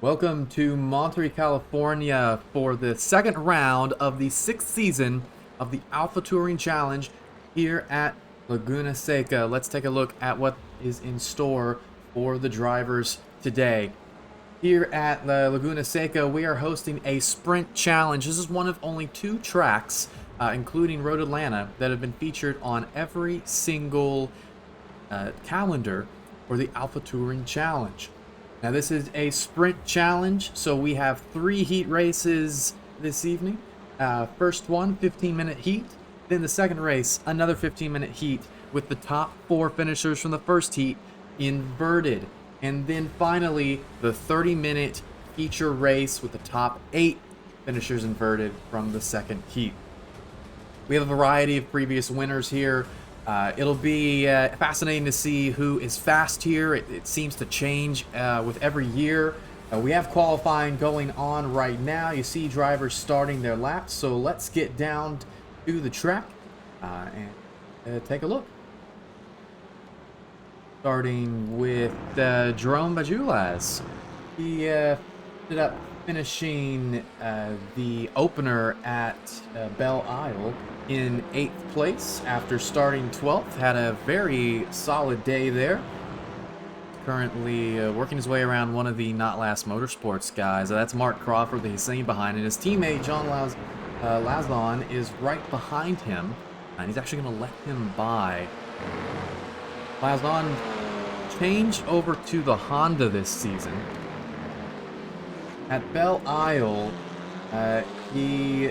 Welcome to Monterey, California for the second round of the sixth season of the Alpha Touring Challenge here at Laguna Seca. Let's take a look at what is in store for the drivers today. Here at Laguna Seca, we are hosting a sprint challenge. This is one of only two tracks, including Road Atlanta, that have been featured on every single calendar for the Alpha Touring Challenge. Now this is a sprint challenge, so we have 3 heat races this evening. First one, 15-minute heat. Then the second race, another 15-minute heat with the top 4 finishers from the first heat inverted. And then finally, the 30-minute feature race with the top 8 finishers inverted from the second heat. We have a variety of previous winners here. It'll be fascinating to see who is fast here. It seems to change with every year. We have qualifying going on right now. You see drivers starting their laps, so let's get down to the track and take a look. Starting with Jerome Bajulas. He ended up finishing the opener at Belle Isle in 8th place after starting 12th. Had a very solid day there. Currently working his way around one of the Not Last Motorsports guys. That's Mark Crawford that he's seen behind, and his teammate John Laslon is right behind him, and he's actually going to let him by. Laslon changed over to the Honda this season. At Belle Isle, he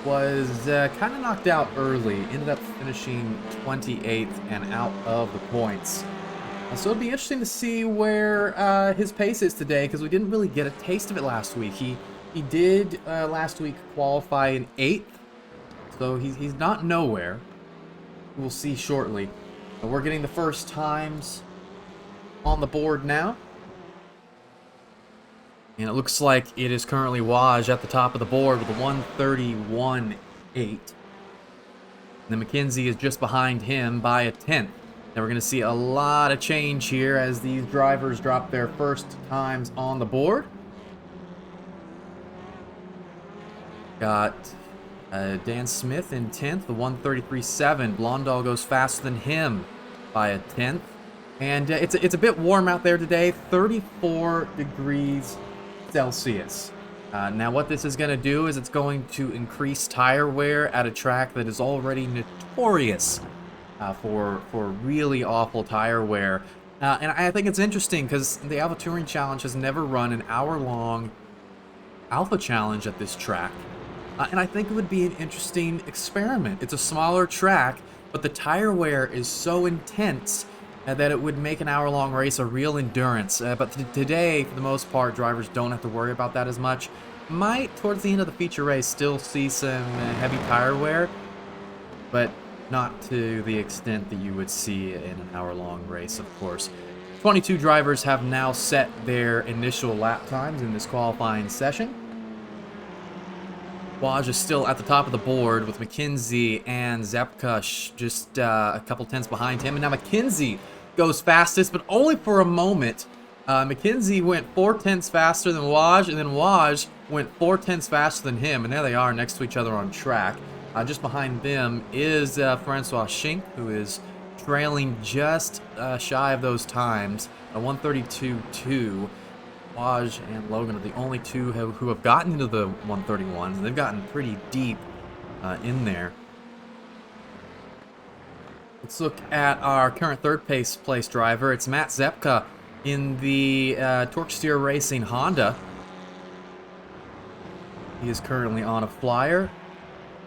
was kind of knocked out early, ended up finishing 28th and out of the points. So it'll be interesting to see where his pace is today, because we didn't really get a taste of it last week. He did last week qualify in 8th, so he's not nowhere. We'll see shortly. We're getting the first times on the board now. And it looks like it is currently Waj at the top of the board with a 131.8. And then McKenzie is just behind him by a 10th. Now we're going to see a lot of change here as these drivers drop their first times on the board. Got Dan Smith in 10th, the 133.7. Blondal goes faster than him by a 10th. And it's a bit warm out there today, 34 degrees Celsius. Now what this is going to do is it's going to increase tire wear at a track that is already notorious for really awful tire wear. And I think it's interesting because the Alpha Touring Challenge has never run an hour-long Alpha Challenge at this track. And I think it would be an interesting experiment. It's a smaller track, but the tire wear is so intense that it would make an hour-long race a real endurance. But today, for the most part, drivers don't have to worry about that as much. Might, towards the end of the feature race, still see some heavy tire wear, but not to the extent that you would see in an hour-long race, of course. 22 drivers have now set their initial lap times in this qualifying session. Waj is still at the top of the board with McKenzie and Zepka just a couple tenths behind him. And now McKenzie goes fastest, but only for a moment. McKenzie went 4 tenths faster than Waj, and then Waj went 4 tenths faster than him. And there they are next to each other on track. Just behind them is Francois Schink, who is trailing just shy of those times, a 132.2. Waj and Logan are the only two who have gotten into the 131s, and they've gotten pretty deep in there. Let's look at our current third place driver. It's Matt Zepka in the Torque Steer Racing Honda. He is currently on a flyer.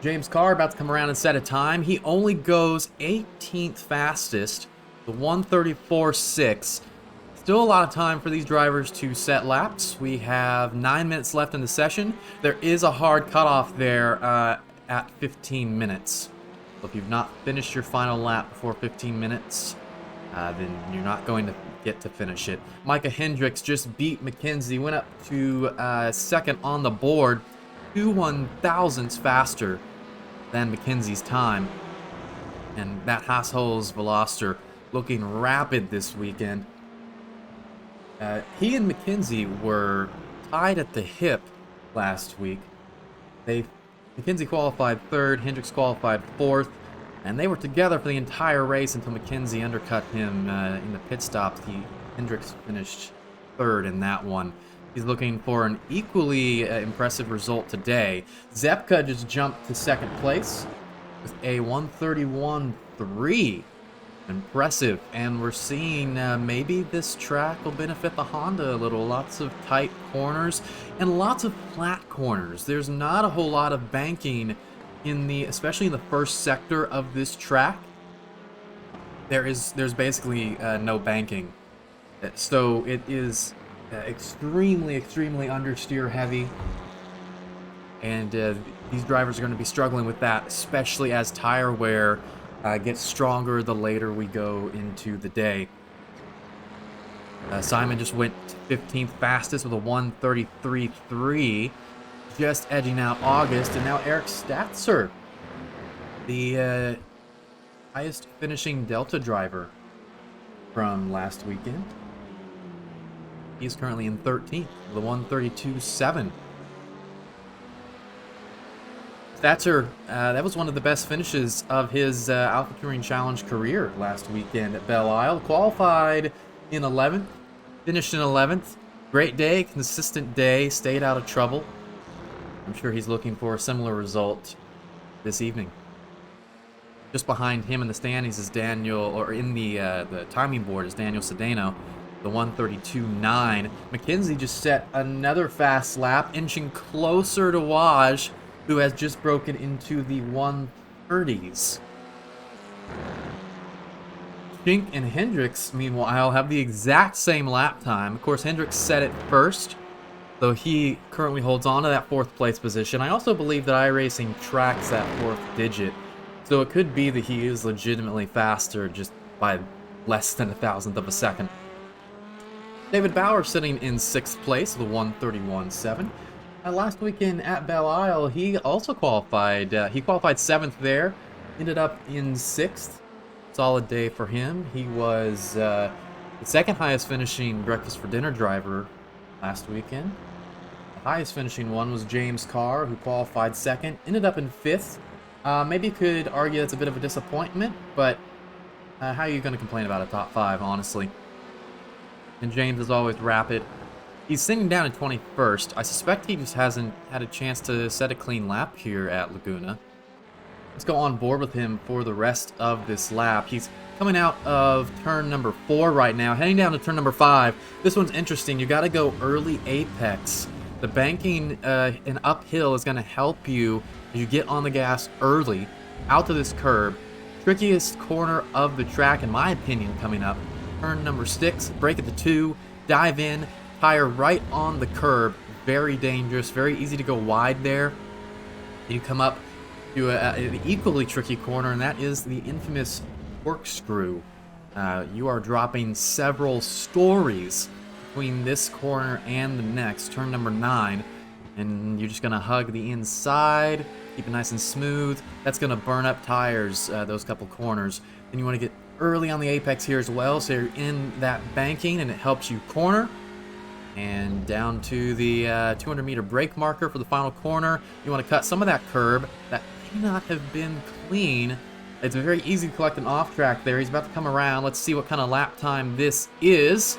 James Carr about to come around and set a time. He only goes 18th fastest, the 134.6. Still a lot of time for these drivers to set laps. We have 9 minutes left in the session. There is a hard cutoff there at 15 minutes. So if you've not finished your final lap before 15 minutes, then you're not going to get to finish it. Micah Hendricks just beat McKenzie, went up to second on the board, 2 1,000ths faster than McKenzie's time. And Matt Hasshol's Veloster looking rapid this weekend. He and McKenzie were tied at the hip last week. McKenzie qualified third, Hendricks qualified fourth, and they were together for the entire race until McKenzie undercut him in the pit stops. Hendricks finished third in that one. He's looking for an equally impressive result today. Zepka just jumped to second place with a 131.3. Impressive, and we're seeing maybe this track will benefit the Honda a little. Lots of tight corners and lots of flat corners. There's not a whole lot of banking especially in the first sector of this track. There's basically no banking, so it is extremely understeer heavy, and these drivers are going to be struggling with that, especially as tire wear gets stronger the later we go into the day. Simon just went 15th fastest with a 133.3, just edging out August, and now Eric Statzer, the highest finishing Delta driver from last weekend. He's currently in 13th with a 132.7. Statzer, that was one of the best finishes of his Alpha Touring Challenge career last weekend at Belle Isle. Qualified in 11th, finished in 11th. Great day, consistent day, stayed out of trouble. I'm sure he's looking for a similar result this evening. Just behind him in the standings is Daniel, or in the timing board is Daniel Sedano, the 132.9. McKenzie just set another fast lap, inching closer to Waj, who has just broken into the 130s. Schink and Hendricks, meanwhile, have the exact same lap time. Of course, Hendricks set it first, though he currently holds on to that 4th place position. I also believe that iRacing tracks that 4th digit, so it could be that he is legitimately faster just by less than 1,000th of a second. David Bauer sitting in 6th place with a 131.7. Last weekend at Belle Isle, he also qualified. He qualified 7th there, ended up in 6th. Solid day for him. He was the 2nd highest finishing breakfast for dinner driver last weekend. The highest finishing one was James Carr, who qualified 2nd, ended up in 5th. Maybe you could argue that's a bit of a disappointment, but how are you going to complain about a top 5, honestly? And James is always rapid. He's sitting down in 21st. I suspect he just hasn't had a chance to set a clean lap here at Laguna. Let's go on board with him for the rest of this lap. He's coming out of turn number 4 right now, heading down to turn number 5. This one's interesting. You got to go early apex. The banking and uphill is going to help you as you get on the gas early out to this curb. Trickiest corner of the track, in my opinion, coming up. Turn number 6, brake at the 2, dive in, tire right on the curb. Very dangerous, very easy to go wide there. You come up to an equally tricky corner, and that is the infamous corkscrew. You are dropping several stories between this corner and the next, turn number 9, and you're just going to hug the inside, keep it nice and smooth. That's going to burn up tires, those couple corners. Then you want to get early on the apex here as well, so you're in that banking, and it helps you corner. And down to the 200-meter brake marker for the final corner. You want to cut some of that curb. That may not have been clean. It's very easy to collect an off-track there. He's about to come around. Let's see what kind of lap time this is.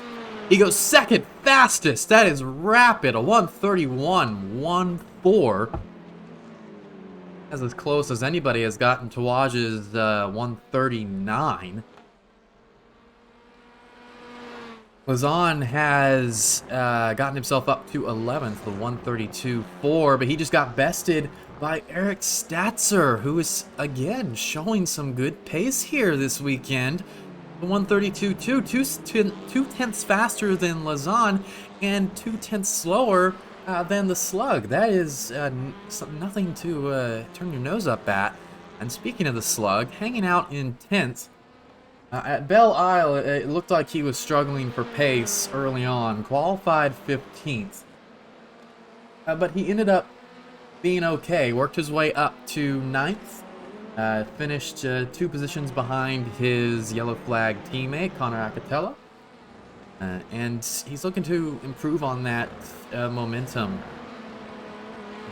He goes 2nd fastest. That is rapid. A 131.14. That's as close as anybody has gotten to Waj's 139. Lazan has gotten himself up to 11th with 132.4, but he just got bested by Eric Statzer, who is, again, showing some good pace here this weekend. 132.2, 2/10 faster than Lazan and 2/10 slower than the Slug. That is nothing to turn your nose up at. And speaking of the Slug, hanging out in 10th, at Belle Isle, it looked like he was struggling for pace early on. Qualified 15th. But he ended up being okay. Worked his way up to 9th. Finished 2 positions behind his yellow flag teammate, Connor Acatella. And he's looking to improve on that momentum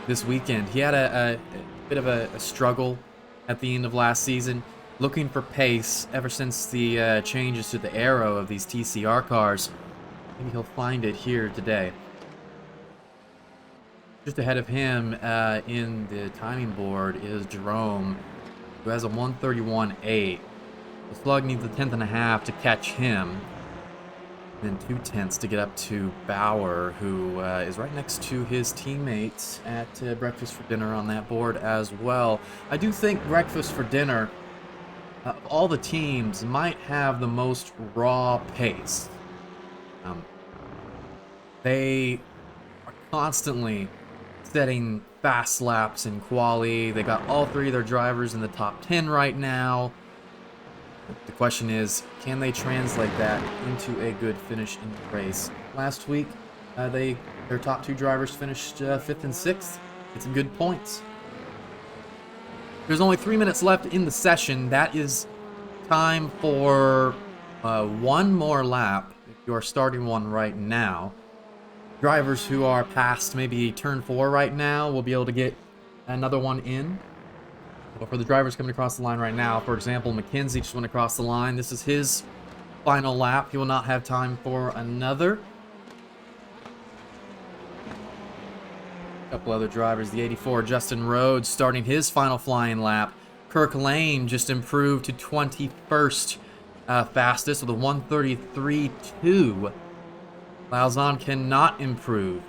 this weekend. He had a bit of a struggle at the end of last season, looking for pace ever since the changes to the aero of these TCR cars. Maybe he'll find it here today. Just ahead of him in the timing board is Jerome, who has a 131.8. The Slug needs a tenth and a half to catch him. Then 2/10 to get up to Bauer, who is right next to his teammates at Breakfast for Dinner on that board as well. I do think Breakfast for Dinner, of all the teams, might have the most raw pace. They are constantly setting fast laps in quali. They got all three of their drivers in the top 10 right now. The question is, can they translate that into a good finish in the race? Last week, their top two drivers finished 5th and 6th. It's good points. There's only 3 minutes left in the session. That is time for one more lap if you are starting one right now. Drivers who are past maybe turn 4 right now will be able to get another one in. But for the drivers coming across the line right now, for example, McKenzie just went across the line. This is his final lap. He will not have time for another. A couple other drivers. The 84, Justin Rhodes, starting his final flying lap. Kirk Lane just improved to 21st fastest with a 133.2. Lauzon cannot improve.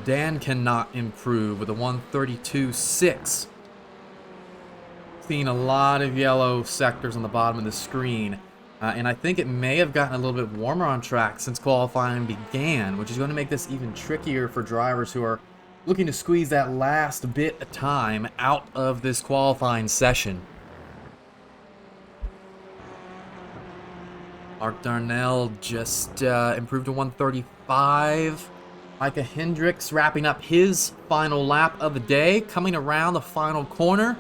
Dan cannot improve with a 132.6. Seeing a lot of yellow sectors on the bottom of the screen. And I think it may have gotten a little bit warmer on track since qualifying began, which is going to make this even trickier for drivers who are looking to squeeze that last bit of time out of this qualifying session. Mark Darnell just improved to 135. Micah Hendricks wrapping up his final lap of the day, coming around the final corner.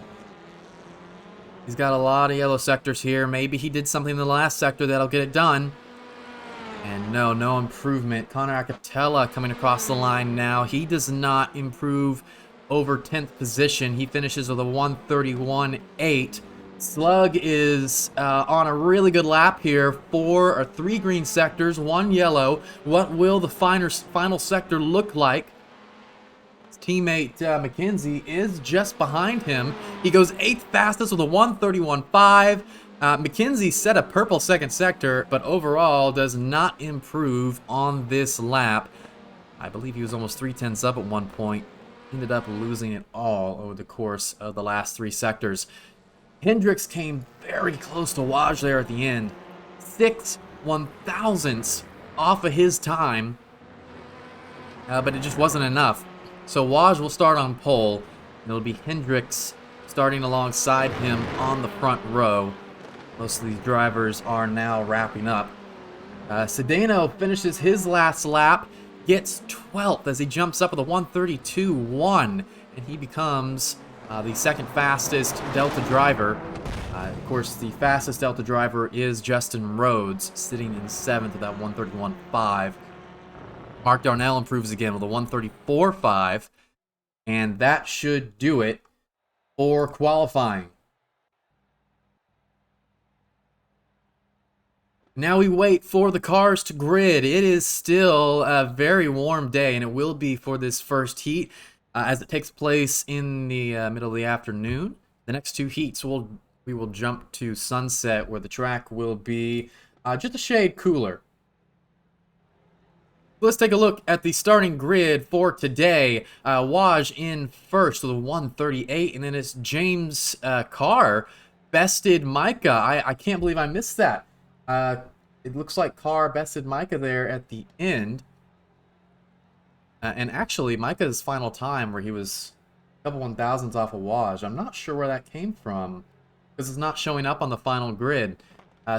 He's got a lot of yellow sectors here. Maybe he did something in the last sector that'll get it done. And no improvement. Connor Acapella coming across the line now. He does not improve over 10th position. He finishes with a 131.8. Slug is on a really good lap here. 3 green sectors, 1 yellow. What will the final sector look like? His teammate McKenzie is just behind him. He goes 8th fastest with a 131.5. McKenzie set a purple second sector, but overall does not improve on this lap. I believe he was almost 3/10 up at one point. Ended up losing it all over the course of the last 3 sectors. Hendricks came very close to Waj there at the end. 6 1/1000ths off of his time, but it just wasn't enough. So Waj will start on pole. It'll be Hendricks starting alongside him on the front row. Most of these drivers are now wrapping up. Sedano finishes his last lap, gets 12th as he jumps up with a 132.1, and he becomes the second fastest Delta driver. Of course, the fastest Delta driver is Justin Rhodes, sitting in 7th with that 131.5. Mark Darnell improves again with a 134.5, and that should do it for qualifying. Now we wait for the cars to grid. It is still a very warm day, and it will be for this first heat. As it takes place in the middle of the afternoon. The next 2 heats we will jump to sunset, where the track will be just a shade cooler. Let's take a look at the starting grid for today. Waj in first with a 138, and then it's James Carr bested Micah. I can't believe I missed that. It looks like Carr bested Micah there at the end. And actually, Micah's final time, where he was a couple 1,000ths off of Waj, I'm not sure where that came from, because it's not showing up on the final grid.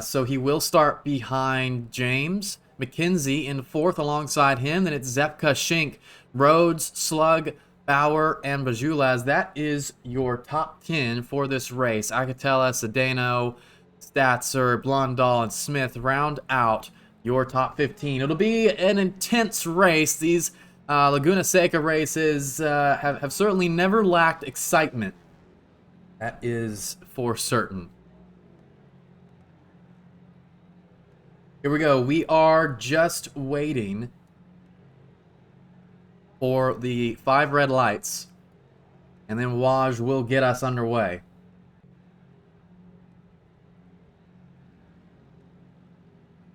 So he will start behind James. McKenzie in 4th alongside him. Then it's Zepka, Schink, Rhodes, Slug, Bauer, and Bajulaz. That is your top 10 for this race. Acatella, Sedano, Statzer, Blondal, and Smith round out your top 15. It'll be an intense race. These Laguna Seca races have certainly never lacked excitement. That is for certain. Here we go. We are just waiting for the 5 red lights, and then Waj will get us underway.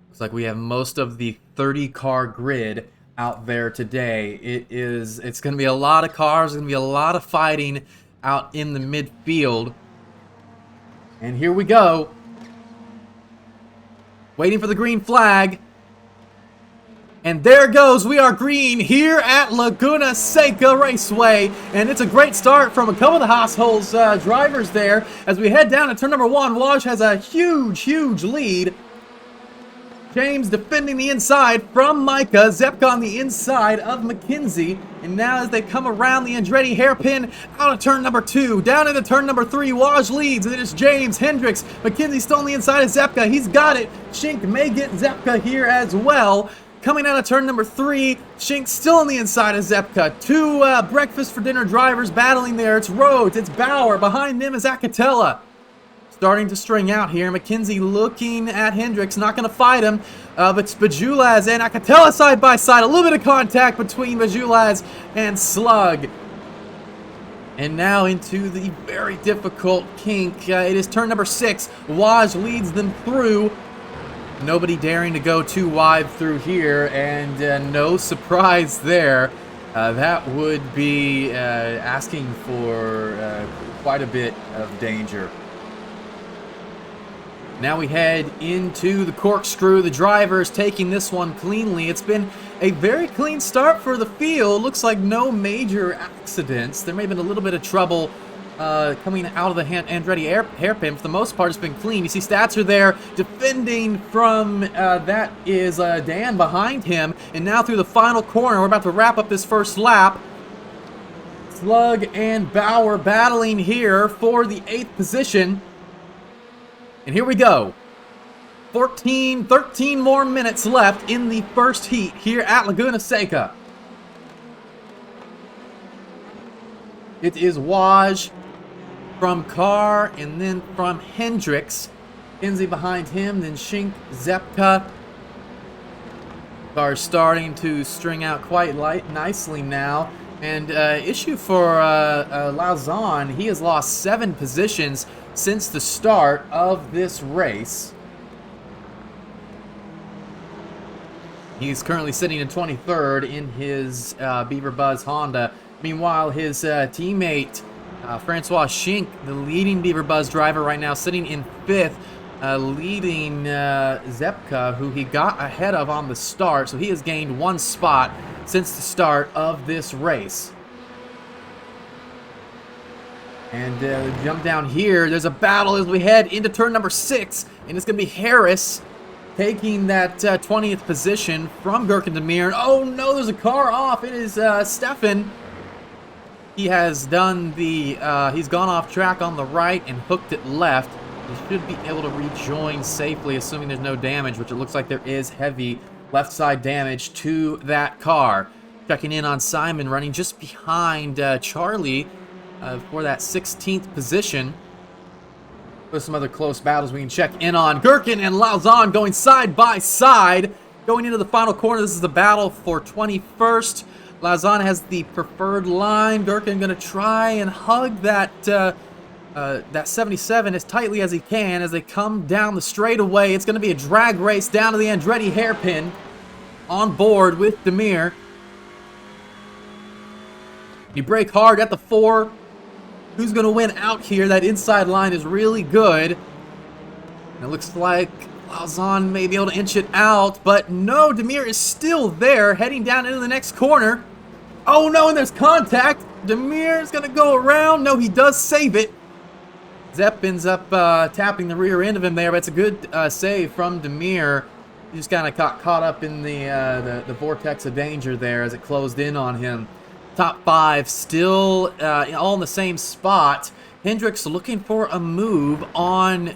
Looks like we have most of the 30-car grid out there today. It's going to be a lot of cars, going to be a lot of fighting out in the midfield. And here we go. Waiting for the green flag. And there goes, we are green here at Laguna Seca Raceway. And it's a great start from a couple of the Haasholz drivers there. As we head down to turn number 1, Waj has a huge lead. James defending the inside from Micah. Zepka on the inside of McKenzie. And now as they come around the Andretti hairpin, out of turn number 2, down into turn number 3, Waj leads. And it is James, Hendricks, McKenzie still on the inside of Zepka. He's got it. Schink may get Zepka here as well. Coming out of turn number 3, Schink still on the inside of Zepka. 2 breakfast for dinner drivers battling there. It's Rhodes, it's Bauer. Behind them is Acatella. Starting to string out here. McKenzie looking at Hendricks, not going to fight him. But Bajulaz and Acatella side by side. A little bit of contact between Bajulaz and Slug. And now into the very difficult kink. It is turn number 6. Waj leads them through. Nobody daring to go too wide through here. And no surprise there. That would be asking for quite a bit of danger. Now we head into the corkscrew. The drivers taking this one cleanly. It's been a very clean start for the field. Looks like no major accidents. There may have been a little bit of trouble coming out of the Andretti hairpin. For the most part, it's been clean. You see Statzer there defending from, that is Dan behind him. And now through the final corner, we're about to wrap up this first lap. Slug and Bauer battling here for the 8th position. And here we go. 13 more minutes left in the first heat here at Laguna Seca. It is Waj from Carr and then from Hendricks. Kinsey behind him, then Schink, Zepka. Carr starting to string out quite nicely now. And issue for Lauzon, he has lost 7 positions since the start of this race. He's currently sitting in 23rd in his Beaver Buzz Honda. Meanwhile, his teammate, Francois Schink, the leading Beaver Buzz driver right now, sitting in 5th, leading Zepka, who he got ahead of on the start. So he has gained 1 spot since the start of this race. And jump down here. There's a battle as we head into turn number 6. And it's going to be Harris taking that 20th position from Gurkan Demir. Oh no, there's a car off. It is Stefan. He has done the, he's gone off track on the right and hooked it left. He should be able to rejoin safely, assuming there's no damage, which it looks like there is heavy left side damage to that car. Checking in on Simon, running just behind Charlie for that 16th position. There's some other close battles we can check in on. Gurkan and Lauzon going side by side. Going into the final corner, this is the battle for 21st. Lauzon has the preferred line. Gurkan going to try and hug that that 77 as tightly as he can as they come down the straightaway. It's going to be a drag race down to the Andretti hairpin. On board with Demir. You brake hard at the 4. Who's going to win out here? That inside line is really good. And it looks like Lauzon may be able to inch it out, but no, Demir is still there, heading down into the next corner. Oh no, and there's contact. Demir is going to go around. No, he does save it. Zepp ends up tapping the rear end of him there, but it's a good save from Demir. He just kind of got caught up in the vortex of danger there as it closed in on him. Top 5 still all in the same spot. Hendricks looking for a move on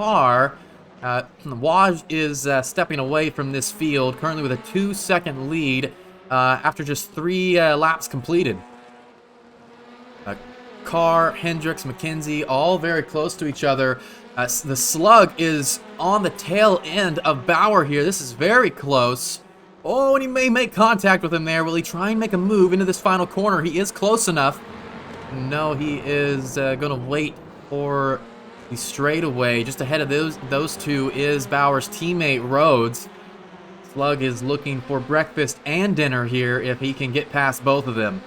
car. Waj is stepping away from this field, currently with a 2-second lead after just 3 laps completed. Carr, Hendricks, McKenzie, all very close to each other. The slug is on the tail end of Bauer here. This is very close. Oh, and he may make contact with him there. Will he try and make a move into this final corner? He is close enough. No, he is going to wait for the straightaway. Just ahead of those two is Bauer's teammate, Rhodes. Slug is looking for breakfast and dinner here if he can get past both of them.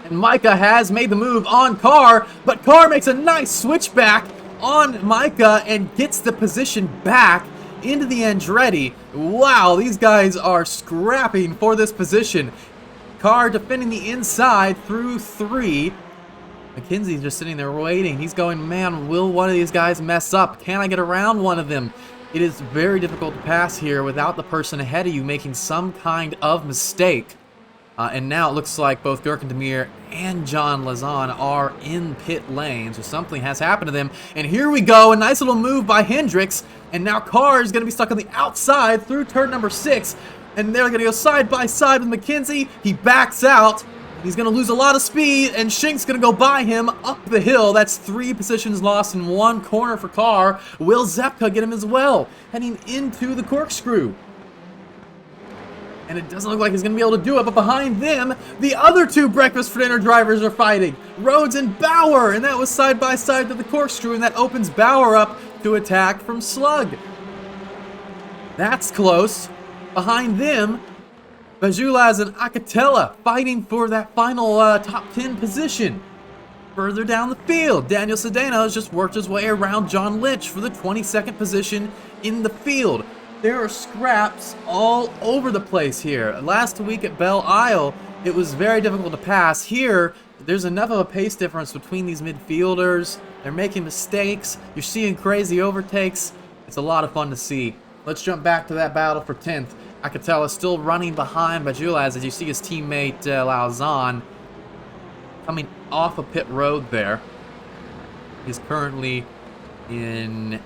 And Micah has made the move on Carr, but Carr makes a nice switchback on Micah and gets the position back into the Andretti. Wow, these guys are scrapping for this position. Carr defending the inside through 3. McKenzie's just sitting there waiting. He's going, man, will one of these guys mess up? Can I get around one of them? It is very difficult to pass here without the person ahead of you making some kind of mistake. And now it looks like both Gurkin Demir and John Lazan are in pit lane, so something has happened to them. And here we go, a nice little move by Hendricks, and now Carr is going to be stuck on the outside through turn number 6, and they're going to go side by side with McKenzie. He backs out. He's going to lose a lot of speed, and Shink's going to go by him up the hill. That's 3 positions lost in 1 corner for Carr. Will Zepka get him as well, heading into the corkscrew? And it doesn't look like he's going to be able to do it, but behind them, the other 2 breakfast for dinner drivers are fighting. Rhodes and Bauer, and that was side by side to the corkscrew, and that opens Bauer up to attack from Slug. That's close. Behind them, Bajulaz and Akatela fighting for that final top 10 position. Further down the field, Daniel Cedeno has just worked his way around John Lynch for the 22nd position in the field. There are scraps all over the place here. Last week at Belle Isle, it was very difficult to pass. Here, there's enough of a pace difference between these midfielders. They're making mistakes. You're seeing crazy overtakes. It's a lot of fun to see. Let's jump back to that battle for 10th. Akatela still running behind Bajulaz as you see his teammate Lauzon coming off a pit road there. He's currently he's in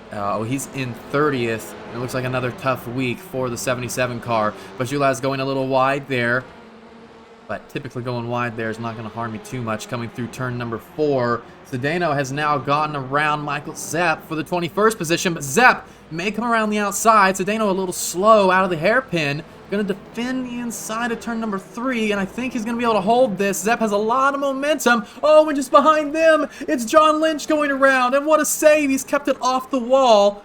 30th. It looks like another tough week for the 77 car. Bajulaz going a little wide there, but typically going wide there is not going to harm you too much. Coming through turn number 4, Cedeno has now gotten around Michael Zepp for the 21st position, but Zepp may come around the outside. Cedeno a little slow out of the hairpin. Going to defend the inside of turn number 3, and I think he's going to be able to hold this. Zepp has a lot of momentum. Oh, and just behind them, it's John Lynch going around, and what a save. He's kept it off the wall.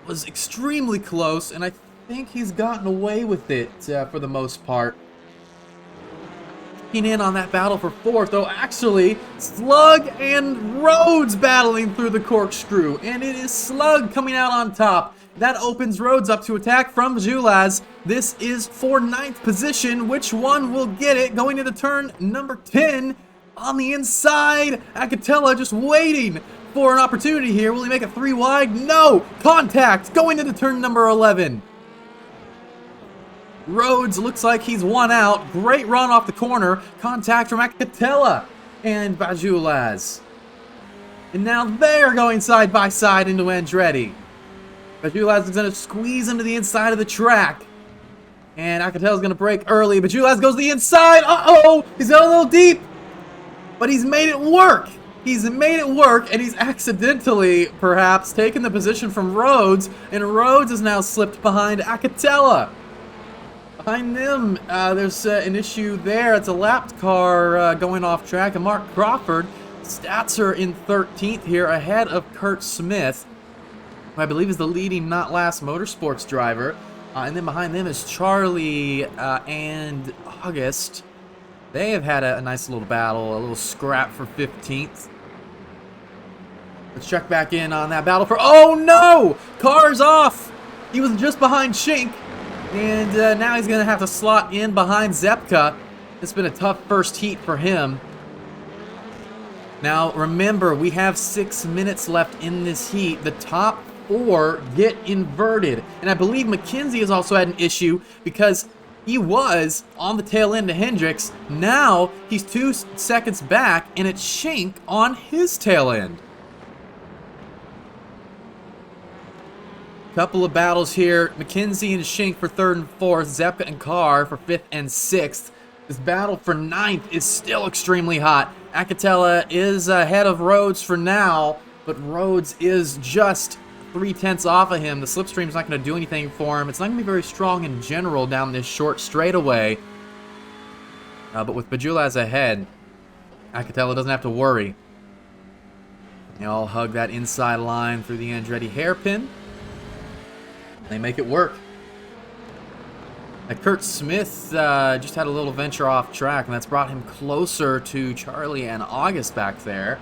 It was extremely close, and I think he's gotten away with it for the most part. In on that battle for 4th, though actually Slug and Rhodes battling through the corkscrew, and it is Slug coming out on top. That opens Rhodes up to attack from Bajulaz. This is for 9th position. Which one will get it? Going into turn number 10 on the inside. Akatela just waiting for an opportunity here. Will he make it 3 wide? No! Contact going into turn number 11. Rhodes looks like he's won out. Great run off the corner. Contact from Akatela and Bajulaz. And now they're going side by side into Andretti. Bajulaz is going to squeeze into the inside of the track. And Akatela's going to break early. Bajulaz goes to the inside. Uh-oh! He's got a little deep. But he's made it work. He's made it work, and he's accidentally, perhaps, taken the position from Rhodes. And Rhodes is now slipped behind Akatela. Behind them, there's an issue there. It's a lapped car going off track. And Mark Crawford, stats are in 13th here, ahead of Kurt Smith, who I believe is the leading Not Last Motorsports driver. And then behind them is Charlie and August. They have had a nice little battle, a little scrap for 15th. Let's check back in on that battle for... Oh no! Car's off! He was just behind Shink. And now he's going to have to slot in behind Zepka. It's been a tough first heat for him. Now, remember, we have 6 minutes left in this heat. The top 4 get inverted. And I believe McKenzie has also had an issue because he was on the tail end of Hendricks. Now, he's 2 seconds back, and it's Shink on his tail end. Couple of battles here. McKenzie and Shink for 3rd and 4th. Zepka and Carr for 5th and 6th. This battle for 9th is still extremely hot. Acatella is ahead of Rhodes for now, but Rhodes is just 3/10 off of him. The slipstream's not going to do anything for him. It's not going to be very strong in general down this short straightaway. But with Bajulaz ahead, Acatella doesn't have to worry. They all hug that inside line through the Andretti hairpin. They make it work. Kurt Smith just had a little venture off track, and that's brought him closer to Charlie and August back there.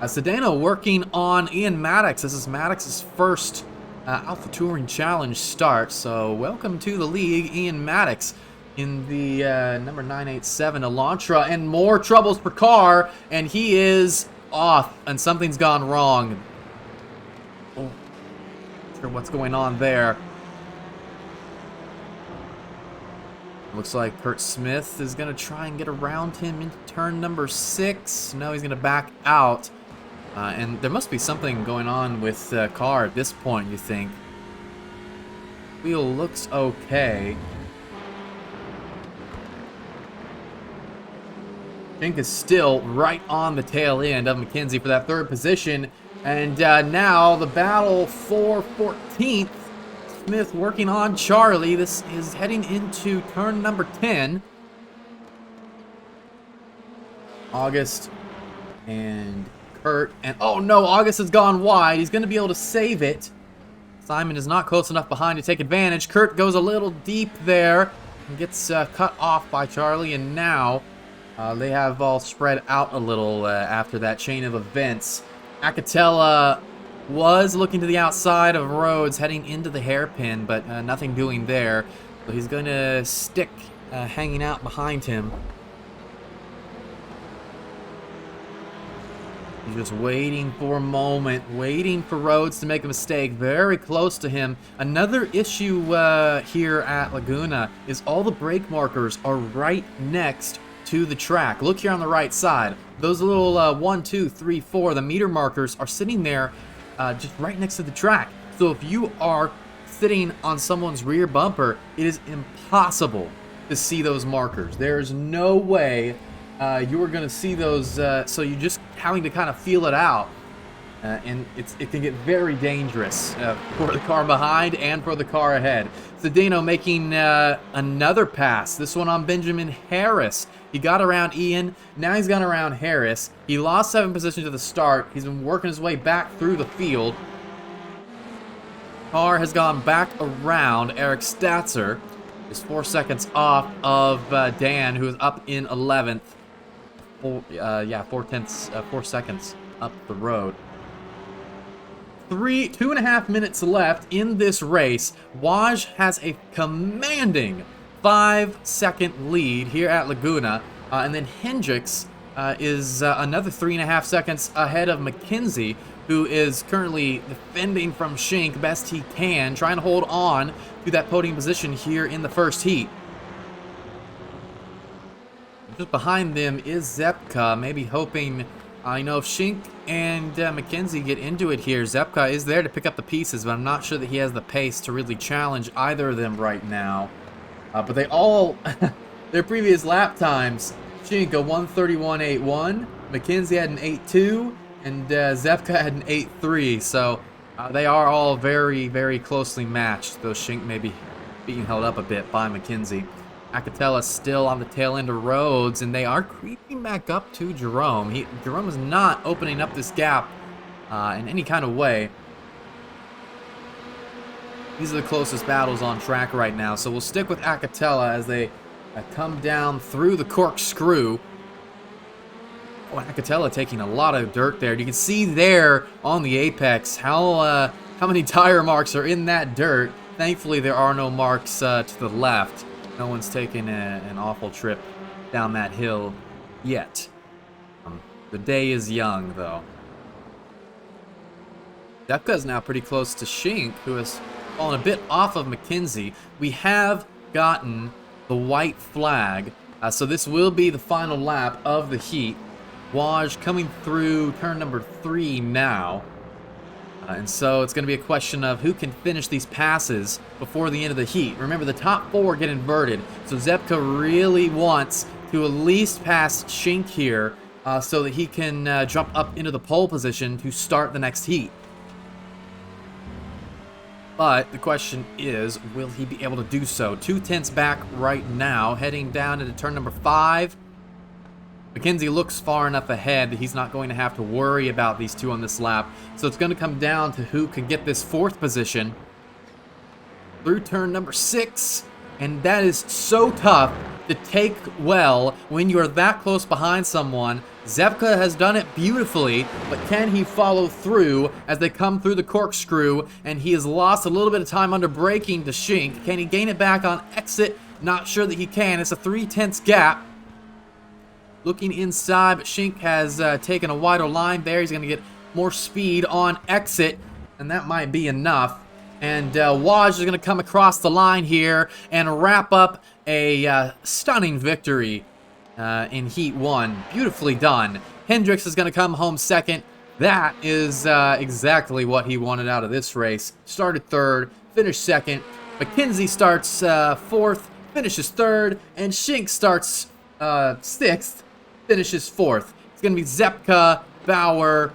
Sedano working on Ian Maddox. This is Maddox's first Alpha Touring Challenge start, so welcome to the league, Ian Maddox in the number 987 Elantra, and more troubles for Carr, and he is off, and something's gone wrong. Oh, not sure what's going on there. Looks like Kurt Smith is going to try and get around him into turn number 6. No, he's going to back out. And there must be something going on with Carr at this point, you think. Wheel looks okay. Shink is still right on the tail end of McKenzie for that 3rd position. And now the battle for 14th. Smith working on Charlie. This is heading into turn number 10. August and Kurt. And oh no, August has gone wide. He's going to be able to save it. Simon is not close enough behind to take advantage. Kurt goes a little deep there and gets cut off by Charlie. And now they have all spread out a little after that chain of events. Acatella was looking to the outside of Rhodes, heading into the hairpin, but nothing doing there. So he's going to stick hanging out behind him. He's just waiting for a moment, waiting for Rhodes to make a mistake. Very close to him. Another issue here at Laguna is all the brake markers are right next to the track. Look here on the right side. Those little 1, 2, 3, 4, the meter markers are sitting there just right next to the track. So if you are sitting on someone's rear bumper, it is impossible to see those markers. There's no way you are going to see those, so you're just having to kind of feel it out. And it can get very dangerous for the car behind and for the car ahead. Sedano making another pass, this one on Benjamin Harris. He got around Ian, now he's gone around Harris. He lost 7 positions at the start. He's been working his way back through the field. Car has gone back around Eric Statzer. Is 4 seconds off of Dan, who is up in 11th. 4 seconds up the road. 2.5 minutes left in this race. Waj has a commanding 5-second lead here at Laguna, and then Hendricks is another 3.5 seconds ahead of McKenzie, who is currently defending from Shink best he can, trying to hold on to that podium position here in the first heat. Just behind them is Zepka, maybe hoping, if Shink and McKenzie get into it here, Zepka is there to pick up the pieces, but I'm not sure that he has the pace to really challenge either of them right now. But they all, their previous lap times, Shink a 1:31.81, McKenzie had an 8:2, and Zepka had an 8:3, so they are all very, very closely matched, though Shink may be being held up a bit by McKenzie. Acatella still on the tail end of Rhodes, and they are creeping back up to Jerome. Jerome is not opening up this gap in any kind of way. These are the closest battles on track right now, so we'll stick with Acatella as they come down through the corkscrew. Oh, Acatella taking a lot of dirt there. You can see there on the apex how many tire marks are in that dirt. Thankfully, there are no marks to the left. No one's taken an awful trip down that hill yet. The day is young, though. Zepka is now pretty close to Shink, who has fallen a bit off of McKenzie. We have gotten the white flag, so this will be the final lap of the heat. Waj coming through turn number 3 now. And so it's going to be a question of who can finish these passes before the end of the heat. Remember, the top 4 get inverted, so Zepka really wants to at least pass Shink here so that he can jump up into the pole position to start the next heat. But the question is, will he be able to do so? 2/10 back right now, heading down into turn number 5. McKenzie looks far enough ahead that he's not going to have to worry about these two on this lap. So it's going to come down to who can get this 4th position through turn number 6. And that is so tough to take well when you're that close behind someone. Zepka has done it beautifully, but can he follow through as they come through the corkscrew? And he has lost a little bit of time under braking to Shink. Can he gain it back on exit? Not sure that he can. It's a 3/10 gap. Looking inside, but Shink has taken a wider line there. He's going to get more speed on exit, and that might be enough. And Waj is going to come across the line here and wrap up a stunning victory in Heat 1. Beautifully done. Hendricks is going to come home second. That is exactly what he wanted out of this race. Started 3rd, finished 2nd. McKenzie starts 4th, finishes 3rd, and Shink starts 6th. Finishes 4th. It's going to be Zepka, Bauer,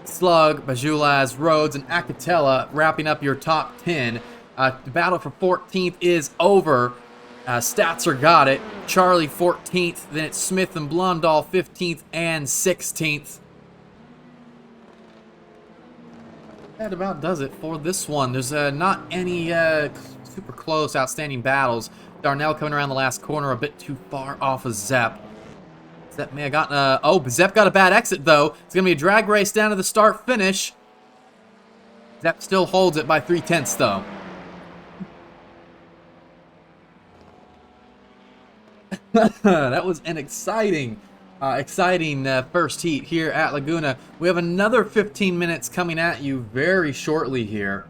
Slug, Bajulaz, Rhodes, and Akatela wrapping up your top 10. The battle for 14th is over. Statzer got it. Charlie 14th. Then it's Smith and Blondal 15th and 16th. That about does it for this one. There's not any super close, outstanding battles. Darnell coming around the last corner a bit too far off of Zep. Zep may have gotten Zep got a bad exit though. It's gonna be a drag race down to the start finish. Zep still holds it by 3/10 though. That was an exciting first heat here at Laguna. We have another 15 minutes coming at you very shortly here.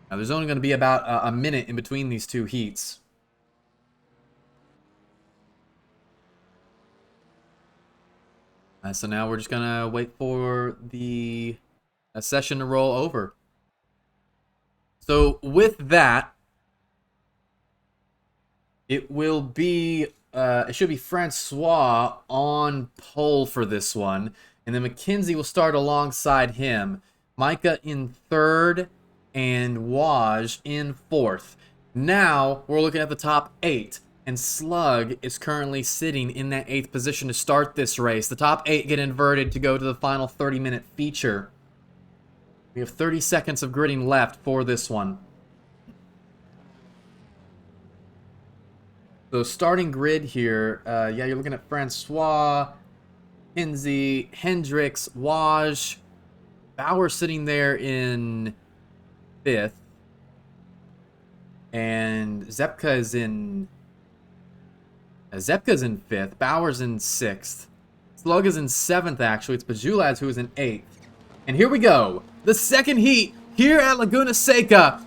Now, there's only going to be about a minute in between these two heats. So now we're just going to wait for the session to roll over. So with that, it will be, it should be Francois on pole for this one. And then McKenzie will start alongside him. Micah in 3rd and Waj in 4th. Now we're looking at the top 8. And Slug is currently sitting in that 8th position to start this race. The top 8 get inverted to go to the final 30-minute feature. We have 30 seconds of gridding left for this one. So starting grid here, yeah, you're looking at Francois, Kinsey, Hendricks, Waj, Bauer sitting there in 5th. And Zepka is in... Zepka's in 5th. Bauer's in 6th. Slug is in 7th, actually. It's Bajulaz who is in 8th. And here we go. The second heat here at Laguna Seca.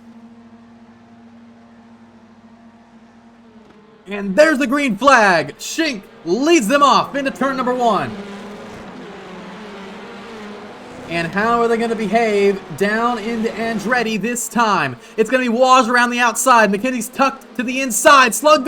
And there's the green flag. Shink leads them off into turn number 1. And how are they going to behave down into Andretti this time? It's going to be Waj around the outside. McKenzie's tucked to the inside. Slug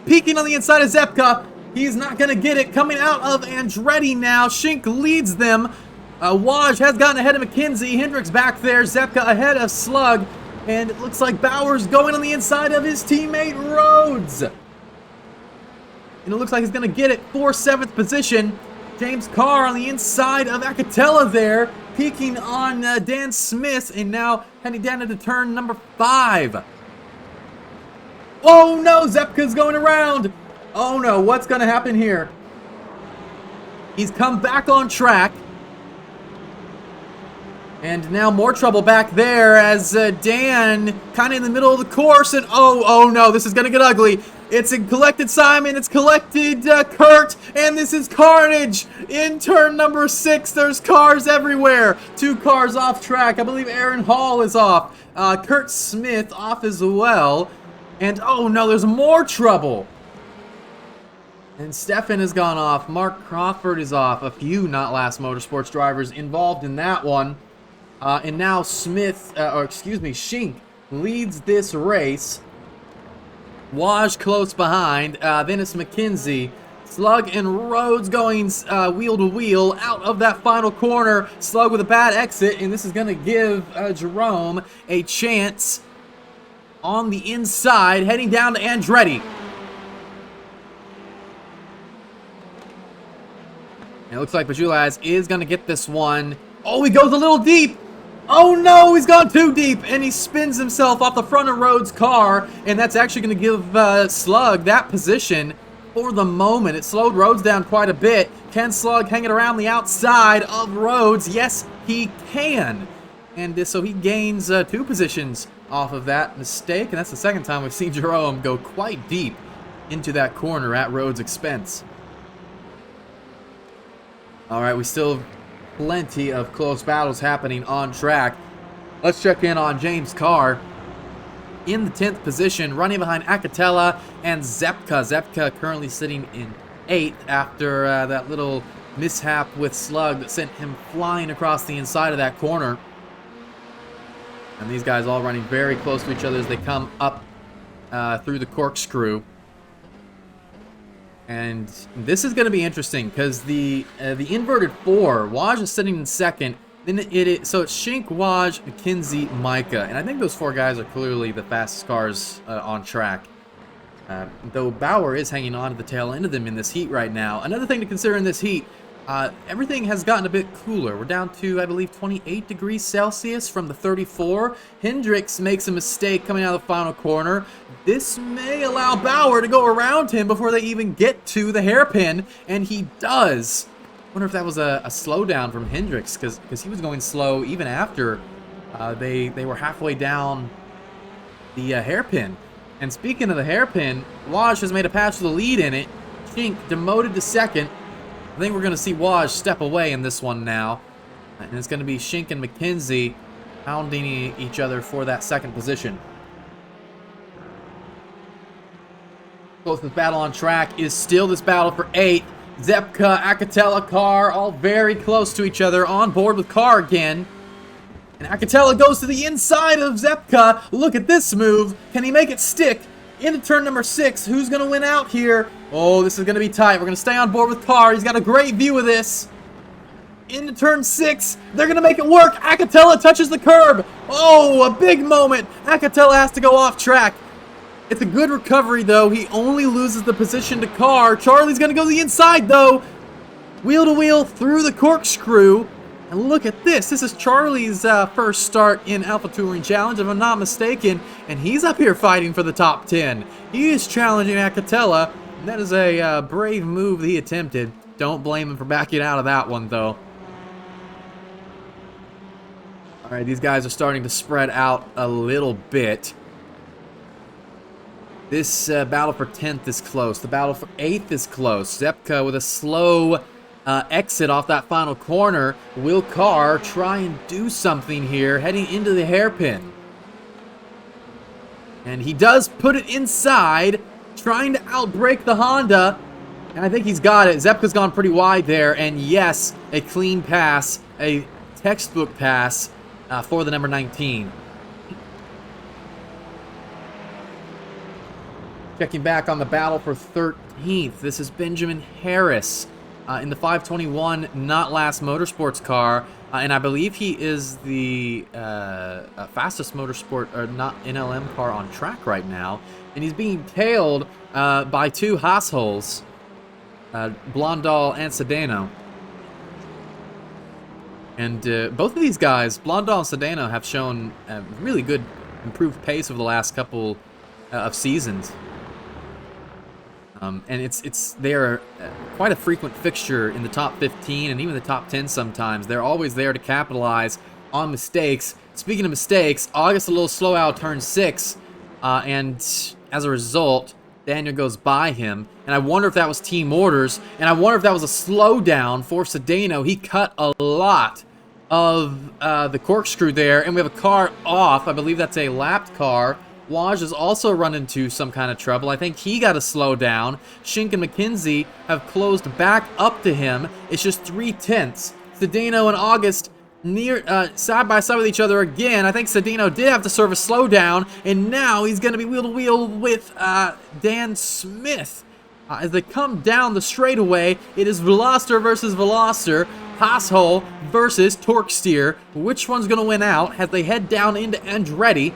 peeking on the inside of Zepka. He's not going to get it. Coming out of Andretti now. Shink leads them. Waj has gotten ahead of McKenzie. Hendricks back there. Zepka ahead of Slug. And it looks like Bauer's going on the inside of his teammate Rhodes. And it looks like he's going to get it for 7th position. James Carr on the inside of Akatela there, peeking on Dan Smith, and now heading down into turn number 5. Oh no, Zepka's going around. Oh no, what's going to happen here? He's come back on track. And now more trouble back there as Dan kind of in the middle of the course, and oh no, this is going to get ugly. It's collected Simon, it's collected Kurt, and this is carnage in turn number 6. There's cars everywhere. 2 cars off track. I believe Aaron Hall is off. Kurt Smith off as well. And oh no, there's more trouble. And Stefan has gone off. Mark Crawford is off. A few Not Last Motorsports drivers involved in that one. And now Schink leads this race. Waj close behind. Then it's McKenzie. Slug and Rhodes going wheel to wheel out of that final corner. Slug with a bad exit, and this is going to give Jerome a chance on the inside, heading down to Andretti. And it looks like Bajulaz is going to get this one. Oh, he goes a little deep. Oh no, he's gone too deep, and he spins himself off the front of Rhodes' car, and that's actually going to give Slug that position for the moment. It slowed Rhodes down quite a bit. Can Slug hang it around the outside of Rhodes? Yes, he can. And so he gains 2 positions off of that mistake, and that's the second time we've seen Jerome go quite deep into that corner at Rhodes' expense. All right, we still have plenty of close battles happening on track. Let's check in on James Carr in the 10th position, running behind Akatela and Zepka. Zepka currently sitting in 8th after that little mishap with Slug that sent him flying across the inside of that corner. And these guys all running very close to each other as they come up through the corkscrew. And this is going to be interesting because the inverted 4, Waj is sitting in 2nd. Then so it's Schink, Waj, McKenzie, Micah. And I think those 4 guys are clearly the fastest cars on track. Though Bauer is hanging on to the tail end of them in this heat right now. Another thing to consider in this heat, everything has gotten a bit cooler. We're down to, I believe, 28 degrees Celsius from the 34. Hendricks makes a mistake coming out of the final corner. This may allow Bauer to go around him before they even get to the hairpin, and he does. I wonder if that was a slowdown from Hendricks, because he was going slow even after they were halfway down the hairpin. And speaking of the hairpin, Waj has made a pass for the lead in it. Schink demoted to 2nd. I think we're going to see Waj step away in this one now. And it's going to be Schink and McKenzie pounding each other for that 2nd position. Closest battle on track is still this battle for 8th. Zepka, Akatela, Carr, all very close to each other, on board with Carr again. And Akatela goes to the inside of Zepka. Look at this move. Can he make it stick? Into turn number 6. Who's going to win out here? Oh, this is going to be tight. We're going to stay on board with Carr. He's got a great view of this. Into turn 6. They're going to make it work. Akatela touches the curb. Oh, a big moment. Akatela has to go off track. It's a good recovery, though. He only loses the position to Carr. Charlie's going to go to the inside, though. Wheel to wheel through the corkscrew. And look at this. This is Charlie's first start in Alpha Touring Challenge, if I'm not mistaken. And he's up here fighting for the top 10. He is challenging Akatela. And that is a brave move that he attempted. Don't blame him for backing out of that one, though. All right, these guys are starting to spread out a little bit. This battle for 10th is close. The battle for 8th is close. Zepka with a slow exit off that final corner. Will Carr try and do something here heading into the hairpin? And he does put it inside, trying to outbrake the Honda. And I think he's got it. Zepka's gone pretty wide there. And yes, a clean pass, a textbook pass for the number 19. Checking back on the battle for 13th. This is Benjamin Harris in the 521 Not Last Motorsports car. And I believe he is the fastest motorsport or not NLM car on track right now. And he's being tailed by 2 Haashols, Blondal and Sedano. And both of these guys, Blondal and Sedano, have shown really good improved pace over the last couple of seasons. And they're quite a frequent fixture in the top 15 and even the top 10 sometimes. They're always there to capitalize on mistakes. Speaking of mistakes, August a little slow out turn 6, and as a result, Daniel goes by him. And I wonder if that was team orders, and I wonder if that was a slowdown for Sedano. He cut a lot of the corkscrew there, and we have a car off. I believe that's a lapped car. Waj has also run into some kind of trouble. I think he got to slow down. Schink and McKenzie have closed back up to him. It's just 3/10. Sedano and August near side by side with each other again. I think Cedeno did have to serve a slowdown, and now he's going to be wheel to wheel with Dan Smith. As they come down the straightaway, it is Veloster versus Veloster, Passhole versus Torque Steer. Which one's going to win out as they head down into Andretti?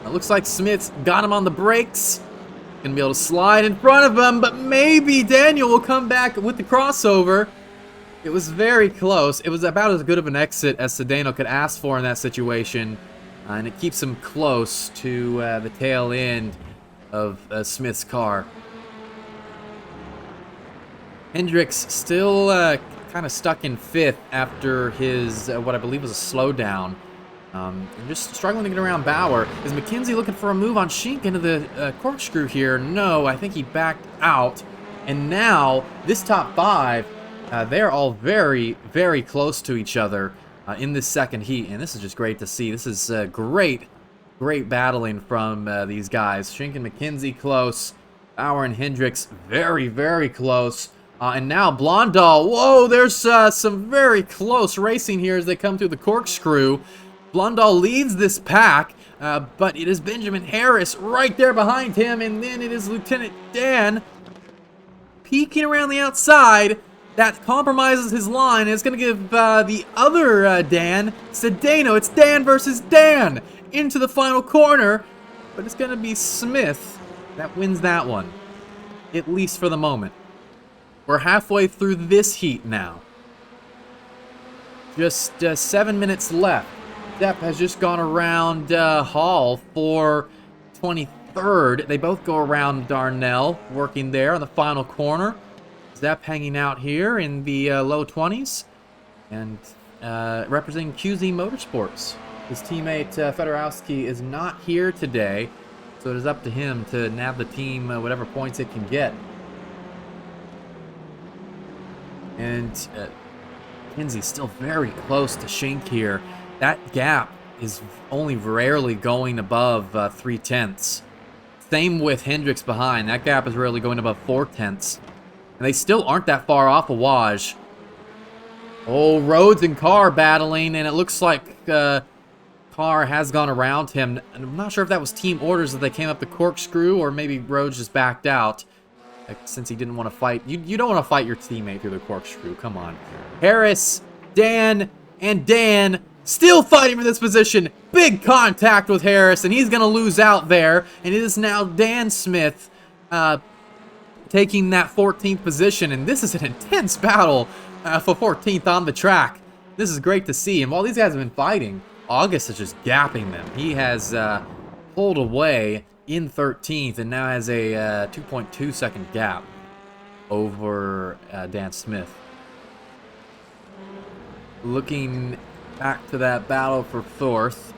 It looks like Smith's got him on the brakes. Gonna be able to slide in front of him, but maybe Daniel will come back with the crossover. It was very close. It was about as good of an exit as Cedeno could ask for in that situation. And it keeps him close to the tail end of Smith's car. Hendricks still kind of stuck in 5th after his, what I believe was a slowdown. And just struggling to get around Bauer. Is McKenzie looking for a move on Schink into the corkscrew here? No, I think he backed out. And now, this top 5, they're all very, very close to each other in this second heat. And this is just great to see. This is great battling from these guys. Schink and McKenzie close. Bauer and Hendricks very, very close. And now Blondal. Whoa, there's some very close racing here as they come through the corkscrew. Blondal leads this pack, but it is Benjamin Harris right there behind him, and then it is Lieutenant Dan peeking around the outside. That compromises his line, and it's going to give the other Dan, Cedeno. It's Dan versus Dan into the final corner, but it's going to be Smith that wins that one, at least for the moment. We're halfway through this heat now. Just 7 minutes left. Depp has just gone around Hall for 23rd. They both go around Darnell, working there on the final corner. Zepp hanging out here in the low 20s. And representing QZ Motorsports. His teammate Fedorowski is not here today, so it is up to him to nab the team whatever points it can get. And Kinsey's still very close to Schink here. That gap is only rarely going above 3/10. Same with Hendricks behind. That gap is rarely going above 4/10. And they still aren't that far off of Waj. Oh, Rhodes and Carr battling, and it looks like Carr has gone around him. And I'm not sure if that was team orders that they came up the corkscrew, or maybe Rhodes just backed out. Since he didn't want to fight. You don't want to fight your teammate through the corkscrew. Come on. Harris, Dan, and Dan still fighting for this position. Big contact with Harris, and he's going to lose out there. And it is now Dan Smith taking that 14th position. And this is an intense battle for 14th on the track. This is great to see. And while these guys have been fighting, August is just gapping them. He has pulled away in 13th and now has a 2.2 second gap over Dan Smith. Looking back to that battle for 4th.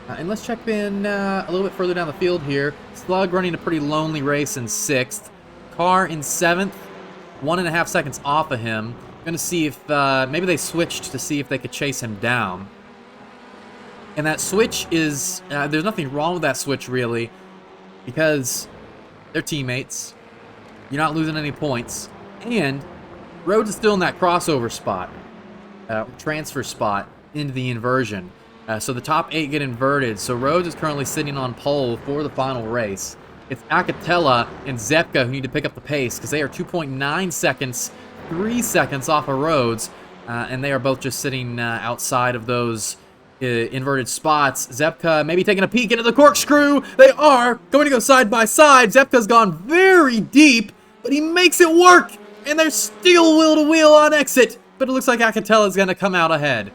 And let's check in a little bit further down the field here. Slug running a pretty lonely race in 6th. Carr in 7th, 1.5 seconds off of him. Gonna see if maybe they switched to see if they could chase him down. And that switch is, there's nothing wrong with that switch really, because they're teammates. You're not losing any points. And Rhodes is still in that crossover spot, transfer spot into the inversion. So the top 8 get inverted. So Rhodes is currently sitting on pole for the final race. It's Akatela and Zepka who need to pick up the pace because they are 2.9 seconds, 3 seconds off of Rhodes. And they are both just sitting outside of those inverted spots. Zepka maybe taking a peek into the corkscrew. They are going to go side by side. Zepka's gone very deep, but he makes it work. And they're still wheel to wheel on exit. But it looks like Akatela is going to come out ahead.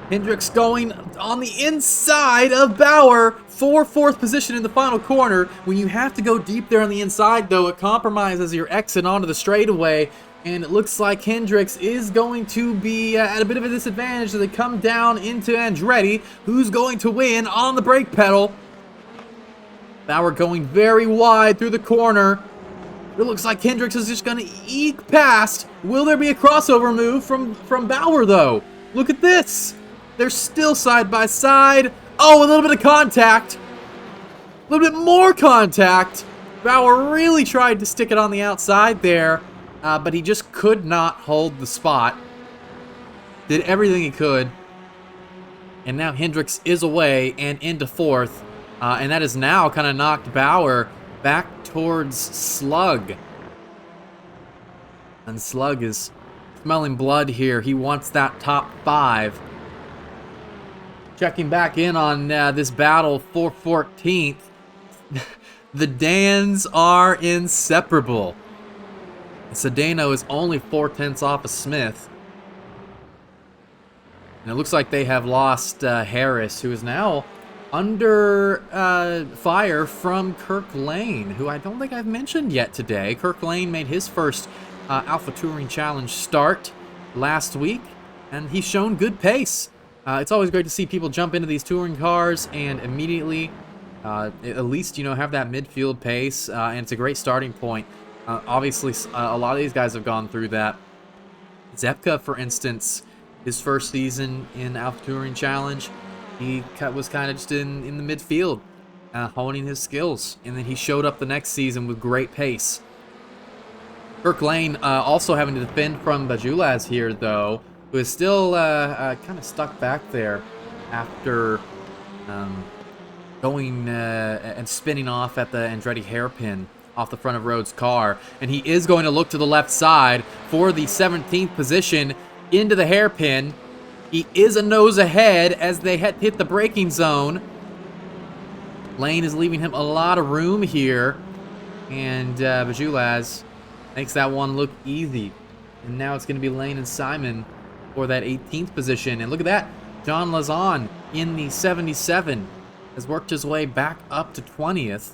Hendricks going on the inside of Bauer for 4th position in the final corner. When you have to go deep there on the inside, though, it compromises your exit onto the straightaway. And it looks like Hendricks is going to be at a bit of a disadvantage as they come down into Andretti, who's going to win on the brake pedal. Bauer going very wide through the corner. It looks like Hendricks is just going to eke past. Will there be a crossover move from Bauer, though? Look at this. They're still side by side. Oh, a little bit of contact. A little bit more contact. Bauer really tried to stick it on the outside there. but he just could not hold the spot. Did everything he could. And now Hendricks is away and into 4th. And that has now kind of knocked Bauer back towards Slug. And Slug is smelling blood here. He wants that top 5. Checking back in on this battle for 14th. The Dans are inseparable. Sedano is only 4/10 off of Smith. And it looks like they have lost Harris, who is now under fire from Kirk Lane, who I don't think I've mentioned yet today. Kirk Lane made his first Alpha Touring Challenge start last week, and he's shown good pace. It's always great to see people jump into these touring cars and immediately, at least, have that midfield pace, and it's a great starting point. Obviously, a lot of these guys have gone through that. Zepka, for instance, his first season in Alpha Touring Challenge, he was kind of just in the midfield, honing his skills, and then he showed up the next season with great pace. Kirk Lane also having to defend from Bajulaz here, though, who is still kind of stuck back there after going and spinning off at the Andretti hairpin off the front of Rhodes' car. And he is going to look to the left side for the 17th position into the hairpin. He is a nose ahead as they hit the braking zone. Lane is leaving him a lot of room here. And Bajulaz makes that one look easy. And now it's going to be Lane and Simon for that 18th position. And look at that. John Lazan in the 77 has worked his way back up to 20th.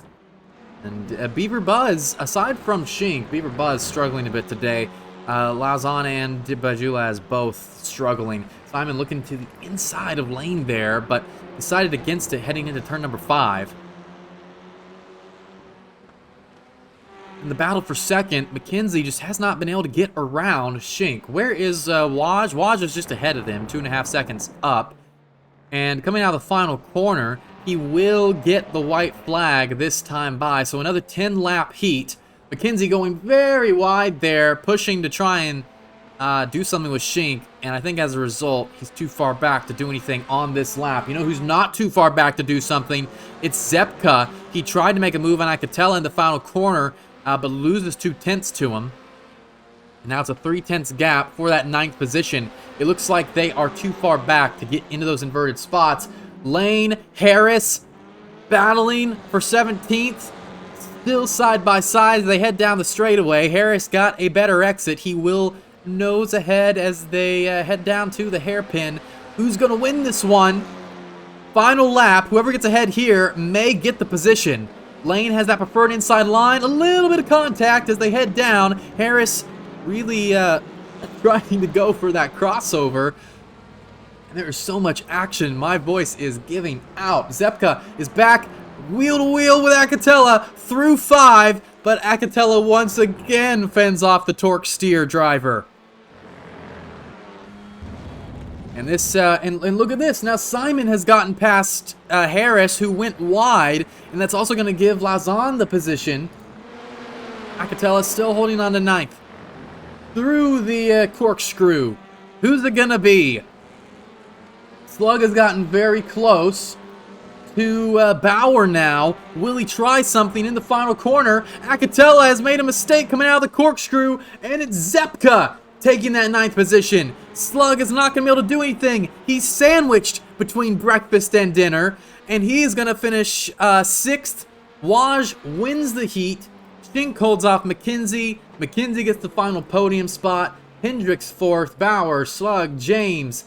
And Beaver Buzz, aside from Shink, Beaver Buzz struggling a bit today. Lazan and Bajulaz both struggling. Simon looking to the inside of Lane there, but decided against it heading into turn number 5. In the battle for second, McKenzie just has not been able to get around Shink. Where is Waj? Waj is just ahead of him, 2.5 seconds up. And coming out of the final corner, he will get the white flag this time by. So another 10-lap heat. McKenzie going very wide there, pushing to try and do something with Shink. And I think as a result, he's too far back to do anything on this lap. You know who's not too far back to do something? It's Zepka. He tried to make a move on Akatela in the final corner, but loses 2/10 to him. And now it's a 3/10 gap for that 9th position. It looks like they are too far back to get into those inverted spots. Lane, Harris, battling for 17th. Still side by side as they head down the straightaway. Harris got a better exit. He will nose ahead as they head down to the hairpin. Who's going to win this one? Final lap. Whoever gets ahead here may get the position. Lane has that preferred inside line. A little bit of contact as they head down. Harris really trying to go for that crossover. And there is so much action. My voice is giving out. Zepka is back wheel to wheel with Akatela through 5. But Akatela once again fends off the torque steer driver. And this and look at this. Now Simon has gotten past Harris, who went wide, and that's also going to give Lazan the position. Akatela still holding on to 9th. Through the corkscrew. Who's it going to be? Slug has gotten very close to Bauer now. Will he try something in the final corner? Akatela has made a mistake coming out of the corkscrew, and it's Zepka taking that 9th position. Slug is not going to be able to do anything. He's sandwiched between breakfast and dinner, and he is going to finish 6th. Waj wins the heat. Shink holds off McKenzie. McKenzie gets the final podium spot. Hendricks 4th. Bauer, Slug, James.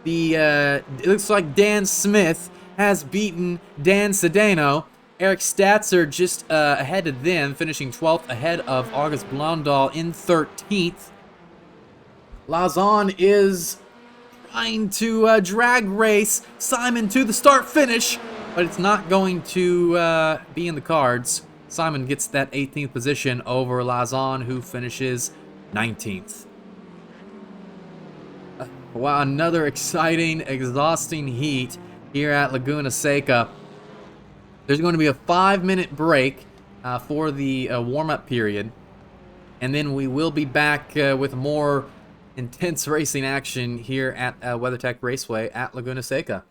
It looks like Dan Smith has beaten Dan Sedano. Eric Statzer just ahead of them, finishing 12th ahead of August Blondal in 13th. Lazan is trying to drag race Simon to the start-finish, but it's not going to be in the cards. Simon gets that 18th position over Lazan, who finishes 19th. Wow, another exciting, exhausting heat here at Laguna Seca. There's going to be a 5-minute break for the warm-up period. and then we will be back with more intense racing action here at WeatherTech Raceway at Laguna Seca.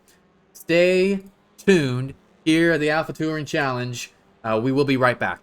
Stay tuned here at the Alpha Touring Challenge. We will be right back.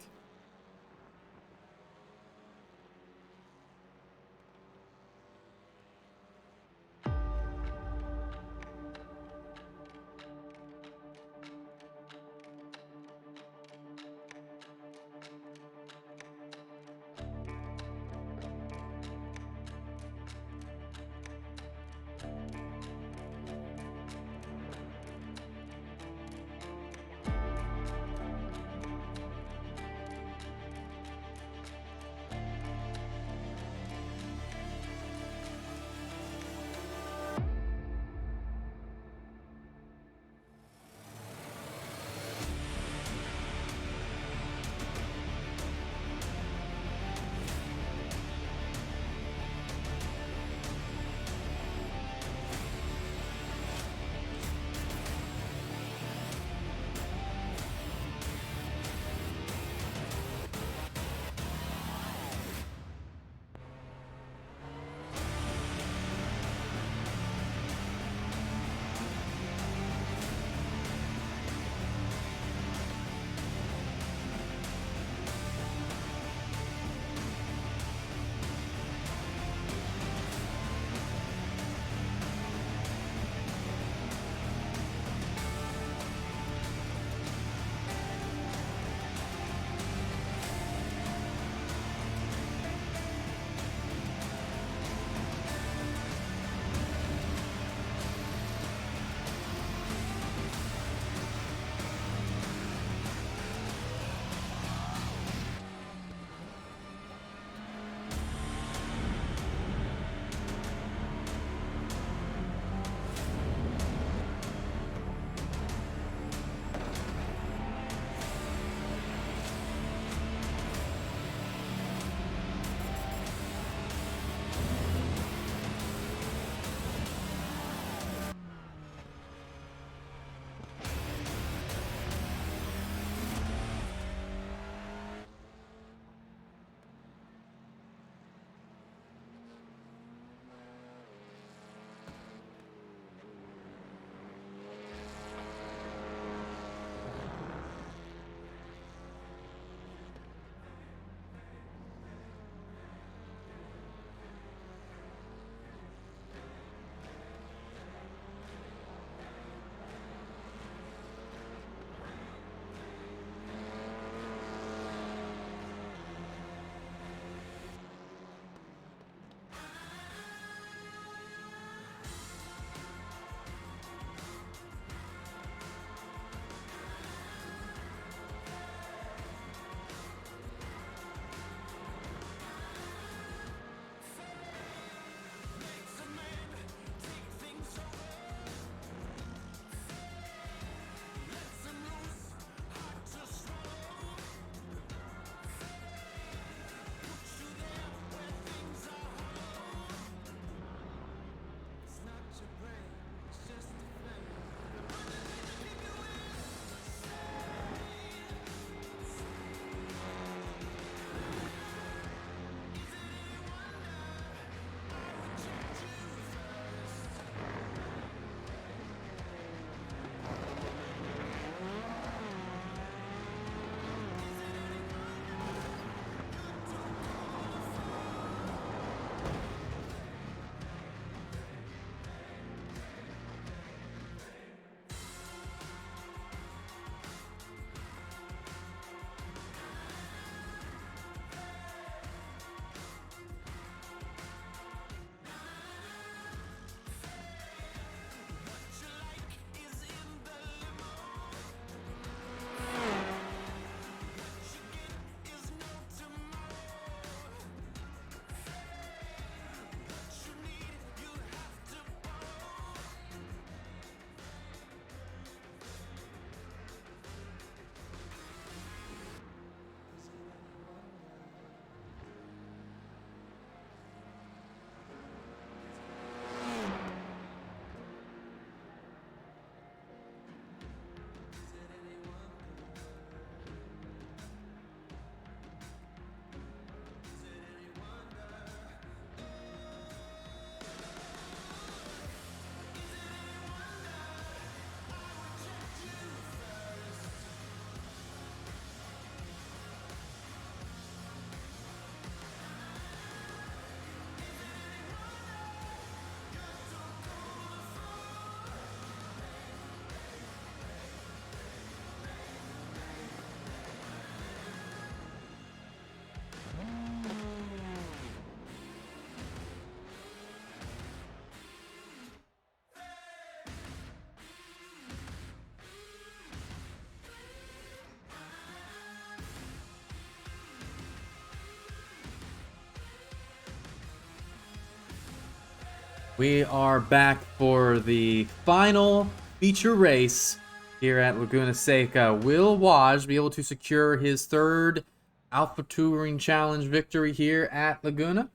We are back for the final feature race here at Laguna Seca. Will Waj be able to secure his third Alpha Touring Challenge victory here at Laguna?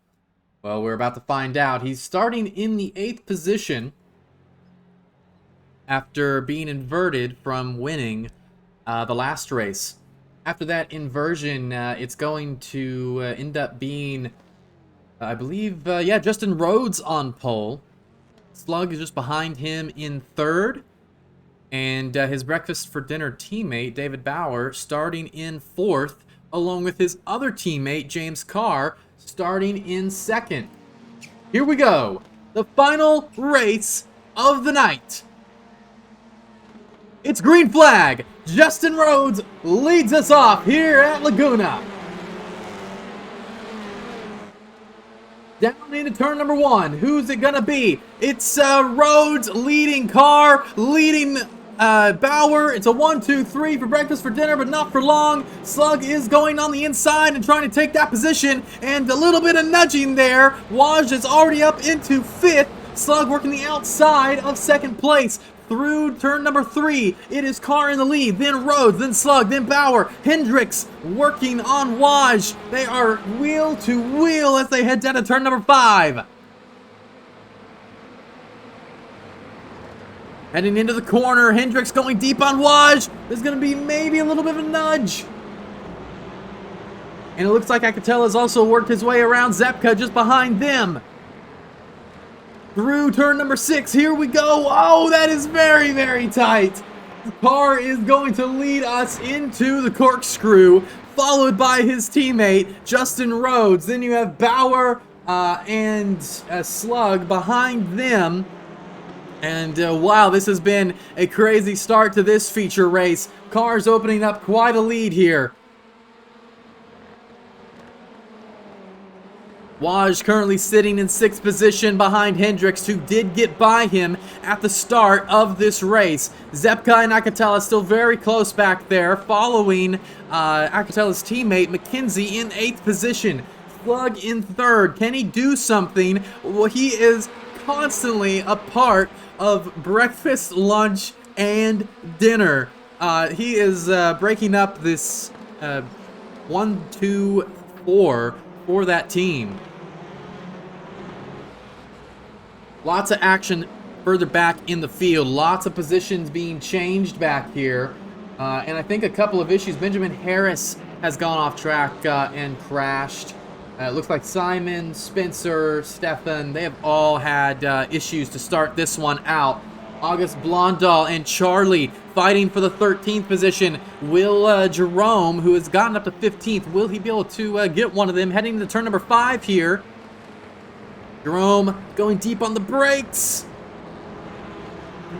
Well, we're about to find out. He's starting in the 8th position after being inverted from winning the last race. After that inversion, it's going to end up being, I believe, Justin Rhodes on pole. Slug is just behind him in 3rd. And his breakfast for dinner teammate, David Bauer, starting in 4th, along with his other teammate, James Carr, starting in 2nd. Here we go. The final race of the night. It's green flag. Justin Rhodes leads us off here at Laguna. Down into turn number 1. Who's it gonna be? It's Rhodes leading Carr, leading Bauer. It's a 1, 2, 3 for breakfast for dinner, but not for long. Slug is going on the inside and trying to take that position, and a little bit of nudging there. Waj is already up into 5th. Slug working the outside of 2nd place. Through turn number 3, it is Carr in the lead, then Rhodes, then Slug, then Bauer. Hendricks working on Waj. They are wheel to wheel as they head down to turn number 5. Heading into the corner, Hendricks going deep on Waj. There's going to be maybe a little bit of a nudge. And it looks like Acatella has also worked his way around Zepka just behind them. Through turn number 6, here we go. Oh, that is very, very tight. Carr is going to lead us into the corkscrew, followed by his teammate, Justin Rhodes. Then you have Bauer and Slug behind them. And wow, this has been a crazy start to this feature race. Carr's opening up quite a lead here. Waj currently sitting in 6th position behind Hendricks, who did get by him at the start of this race. Zepka and Acatella still very close back there, following Acatella's teammate McKenzie in 8th position. Slug in 3rd. Can he do something? Well, he is constantly a part of breakfast, lunch, and dinner. He is breaking up this 1, 2, 4 for that team. Lots of action further back in the field. Lots of positions being changed back here. And I think a couple of issues. Benjamin Harris has gone off track and crashed. It looks like Simon, Spencer, Stefan, they have all had issues to start this one out. August Blondal and Charlie fighting for the 13th position. Will Jerome, who has gotten up to 15th, will he be able to get one of them? Heading to turn number 5 here. Jerome going deep on the brakes.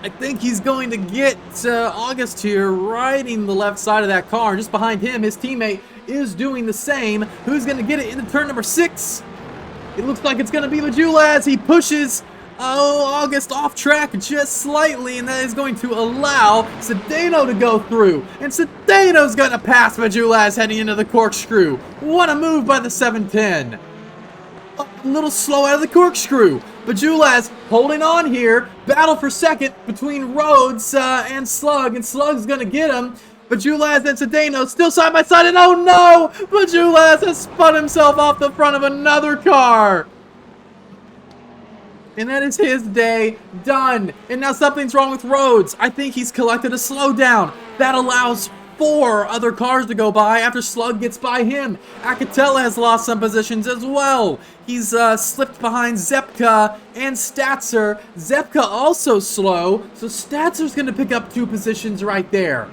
I think he's going to get August here, riding the left side of that car. And just behind him, his teammate is doing the same. Who's going to get it into turn number 6? It looks like it's going to be Majulaz. He pushes August off track just slightly, and that is going to allow Cedeno to go through. And Cedeno's going to pass Majulaz heading into the corkscrew. What a move by the 710. A little slow out of the corkscrew. Majulaz holding on here. Battle for 2nd between Rhodes and Slug, and Slug's going to get him. Majulaz and Cedeno still side by side, and oh no! Majulaz has spun himself off the front of another car. And that is his day done. And now something's wrong with Rhodes. I think he's collected a slowdown. That allows 4 other cars to go by after Slug gets by him. Acatella has lost some positions as well. He's slipped behind Zepka and Statzer. Zepka also slow, so Statzer's going to pick up 2 positions right there.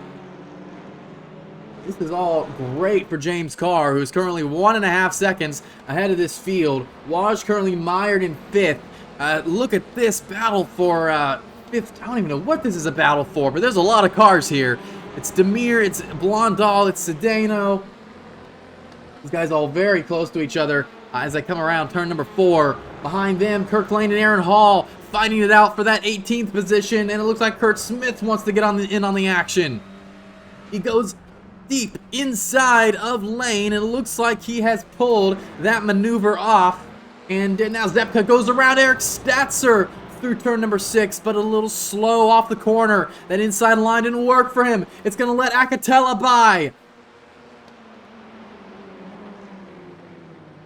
This is all great for James Carr, who's currently 1.5 seconds ahead of this field. Waj currently mired in 5th. Look at this battle for 5th. I don't even know what this is a battle for, but there's a lot of cars here. It's Demir, it's Blondal, it's Cedeno. These guys all very close to each other as they come around turn number 4. Behind them, Kirk Lane and Aaron Hall fighting it out for that 18th position, and it looks like Kurt Smith wants to get in on the action. He goes deep inside of Lane, and it looks like he has pulled that maneuver off. And now Zepka goes around Eric Statzer through turn number 6, but a little slow off the corner. That inside line didn't work for him. It's going to let Akatela by.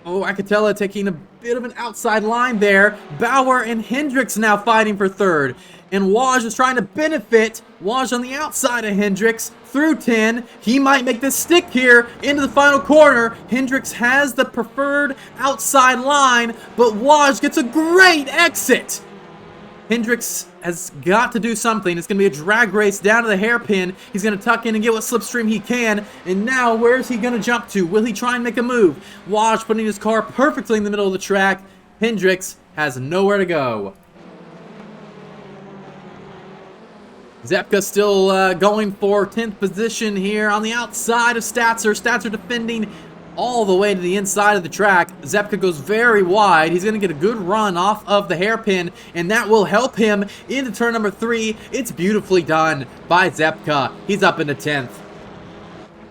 Oh, Akatela taking a bit of an outside line there. Bauer and Hendricks now fighting for third. And Waj is trying to benefit. Waj on the outside of Hendricks through 10. He might make this stick here into the final corner. Hendricks has the preferred outside line, but Waj gets a great exit. Hendricks has got to do something. It's going to be a drag race down to the hairpin. He's going to tuck in and get what slipstream he can. And now, where is he going to jump to? Will he try and make a move? Waj putting his car perfectly in the middle of the track. Hendricks has nowhere to go. Zepka still going for 10th position here on the outside of Statzer. Statzer defending all the way to the inside of the track. Zepka goes very wide. He's going to get a good run off of the hairpin, and that will help him into turn number 3. It's beautifully done by Zepka. He's up into 10th.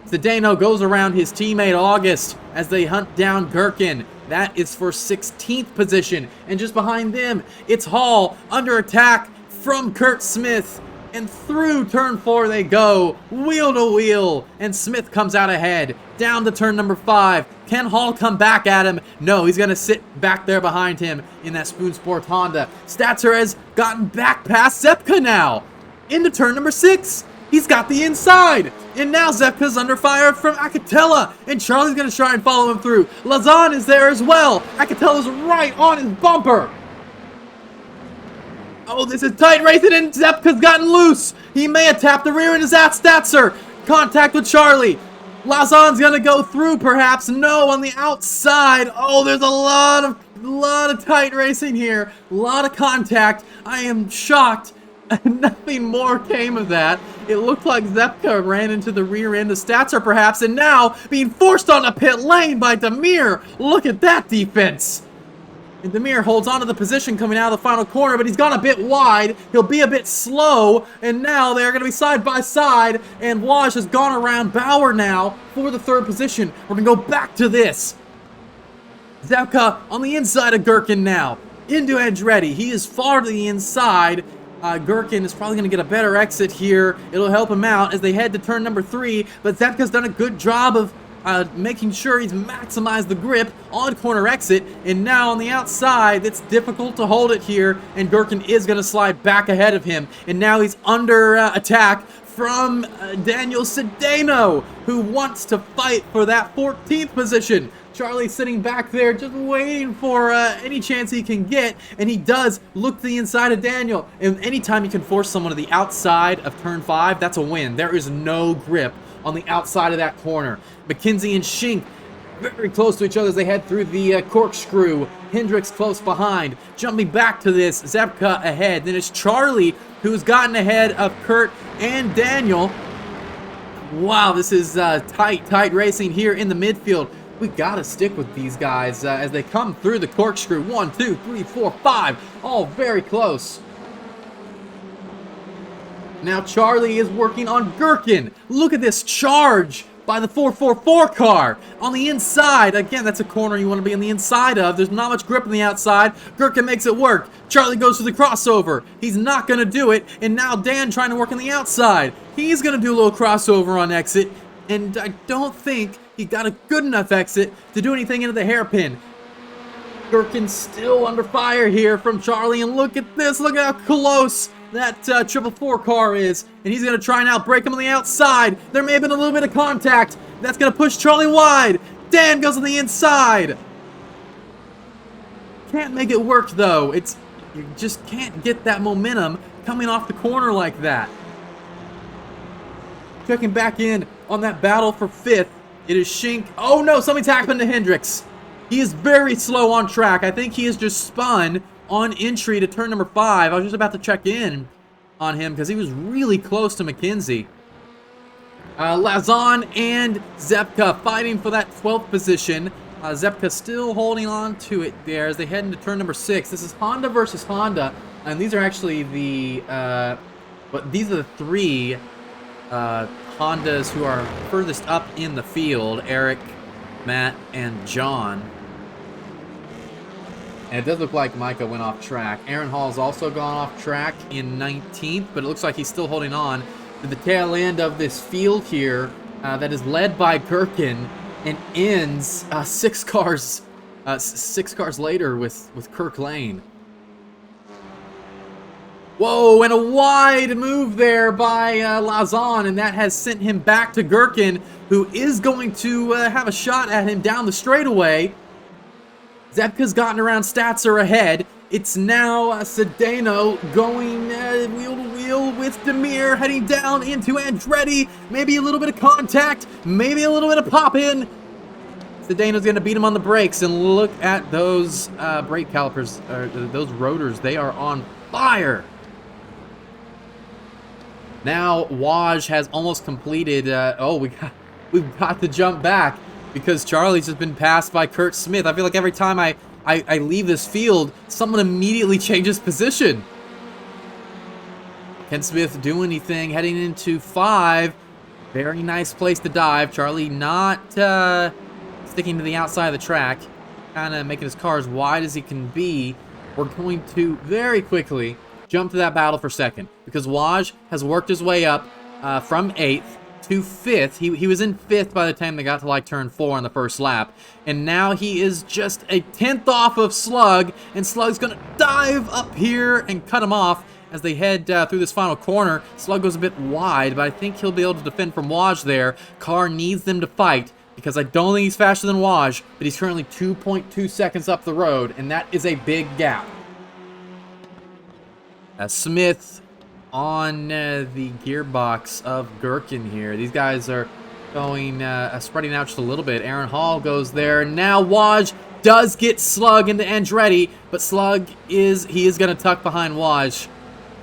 Zdeno goes around his teammate August as they hunt down Gherkin. That is for 16th position. And just behind them, it's Hall under attack from Kurt Smith. And through turn 4 they go, wheel to wheel, and Smith comes out ahead, down to turn number 5. Can Hall come back at him? No, he's going to sit back there behind him in that Spoon Sport Honda. Statzer has gotten back past Zepka now, into turn number 6. He's got the inside, and now Zepka's under fire from Akatela, and Charlie's going to try and follow him through. Lazan is there as well. Akatela's right on his bumper. Oh, this is tight racing, and Zepka's gotten loose. He may have tapped the rear end of Statzer. Contact with Charlie. Lazan's gonna go through, perhaps. No, on the outside. Oh, there's a lot of tight racing here. A lot of contact. I am shocked. Nothing more came of that. It looked like Zepka ran into the rear end of Statzer, perhaps, and now being forced on a pit lane by Demir. Look at that defense. And Demir holds onto the position coming out of the final corner, but he's gone a bit wide. He'll be a bit slow, and now they're going to be side by side, and Waj has gone around Bauer now for the 3rd position. We're going to go back to this. Zepka on the inside of Gherkin now, into Andretti. He is far to the inside. Gherkin is probably going to get a better exit here. It'll help him out as they head to turn number 3, but Zepka's done a good job of making sure he's maximized the grip on corner exit, and now on the outside it's difficult to hold it here, and Gherkin is going to slide back ahead of him, and now he's under attack from Daniel Zdeno, who wants to fight for that 14th position. Charlie sitting back there just waiting for any chance he can get, and he does look to the inside of Daniel, and anytime you can force someone to the outside of turn 5, that's a win. There is no grip on the outside of that corner. McKenzie and Schink very close to each other as they head through the corkscrew. Hendricks close behind. Jumping back to this, Zepka ahead. Then it's Charlie who's gotten ahead of Kurt and Daniel. Wow, this is tight racing here in the midfield. We gotta stick with these guys as they come through the corkscrew. 1, 2, 3, 4, 5. All very close. Now Charlie is working on Gherkin. Look at this charge by the 444 car on the inside. Again, that's a corner you want to be on the inside of. There's not much grip on the outside. Gherkin makes it work. Charlie goes for the crossover. He's not going to do it. And now Dan trying to work on the outside. He's going to do a little crossover on exit. And I don't think he got a good enough exit to do anything into the hairpin. Gherkin still under fire here from Charlie. And look at this. Look at how close that 444 car is, and he's going to try and outbrake him on the outside. There may have been a little bit of contact. That's going to push Charlie wide. Dan goes on the inside. Can't make it work, though. You just can't get that momentum coming off the corner like that. Checking back in on that battle for 5th. It is Schink. Oh, no, something's happened to Hendricks. He is very slow on track. I think he has just spun on entry to turn number 5. I was just about to check in on him because he was really close to McKenzie. Lazan and Zepka fighting for that 12th position. Zepka still holding on to it there as they head into turn number 6. This is Honda versus Honda, and these are actually these are the 3 Hondas who are furthest up in the field: Eric, Matt, and John. And it does look like Micah went off track. Aaron Hall's also gone off track in 19th, but it looks like he's still holding on to the tail end of this field here that is led by Gherkin and ends 6 cars later with Kirk Lane. Whoa, and a wide move there by Lazan, and that has sent him back to Gherkin, who is going to have a shot at him down the straightaway. Zepka's gotten around, Stats are ahead. It's now Sedano going wheel to wheel with Demir, heading down into Andretti. Maybe a little bit of contact, maybe a little bit of pop-in. Sedano's going to beat him on the brakes, and look at those brake calipers, those rotors. They are on fire. Now Waj has almost completed. We've got to jump back because Charlie's just been passed by Kurt Smith. I feel like every time I leave this field, someone immediately changes position. Can Smith do anything heading into 5? Very nice place to dive. Charlie not sticking to the outside of the track, kind of making his car as wide as he can be. We're going to very quickly jump to that battle for second because Waj has worked his way up from 8th to 5th. He was in 5th by the time they got to like turn 4 on the first lap, and now he is just a 10th off of Slug, and Slug's gonna dive up here and cut him off as they head through this final corner. Slug goes a bit wide, but I think he'll be able to defend from Waj there. Carr needs them to fight because I don't think he's faster than Waj, but he's currently 2.2 seconds up the road, and that is a big gap. Smith on the gearbox of Gherkin here. These guys are going, spreading out just a little bit. Aaron Hall goes there. Now Waj does get Slug into Andretti, but Slug is going to tuck behind Waj.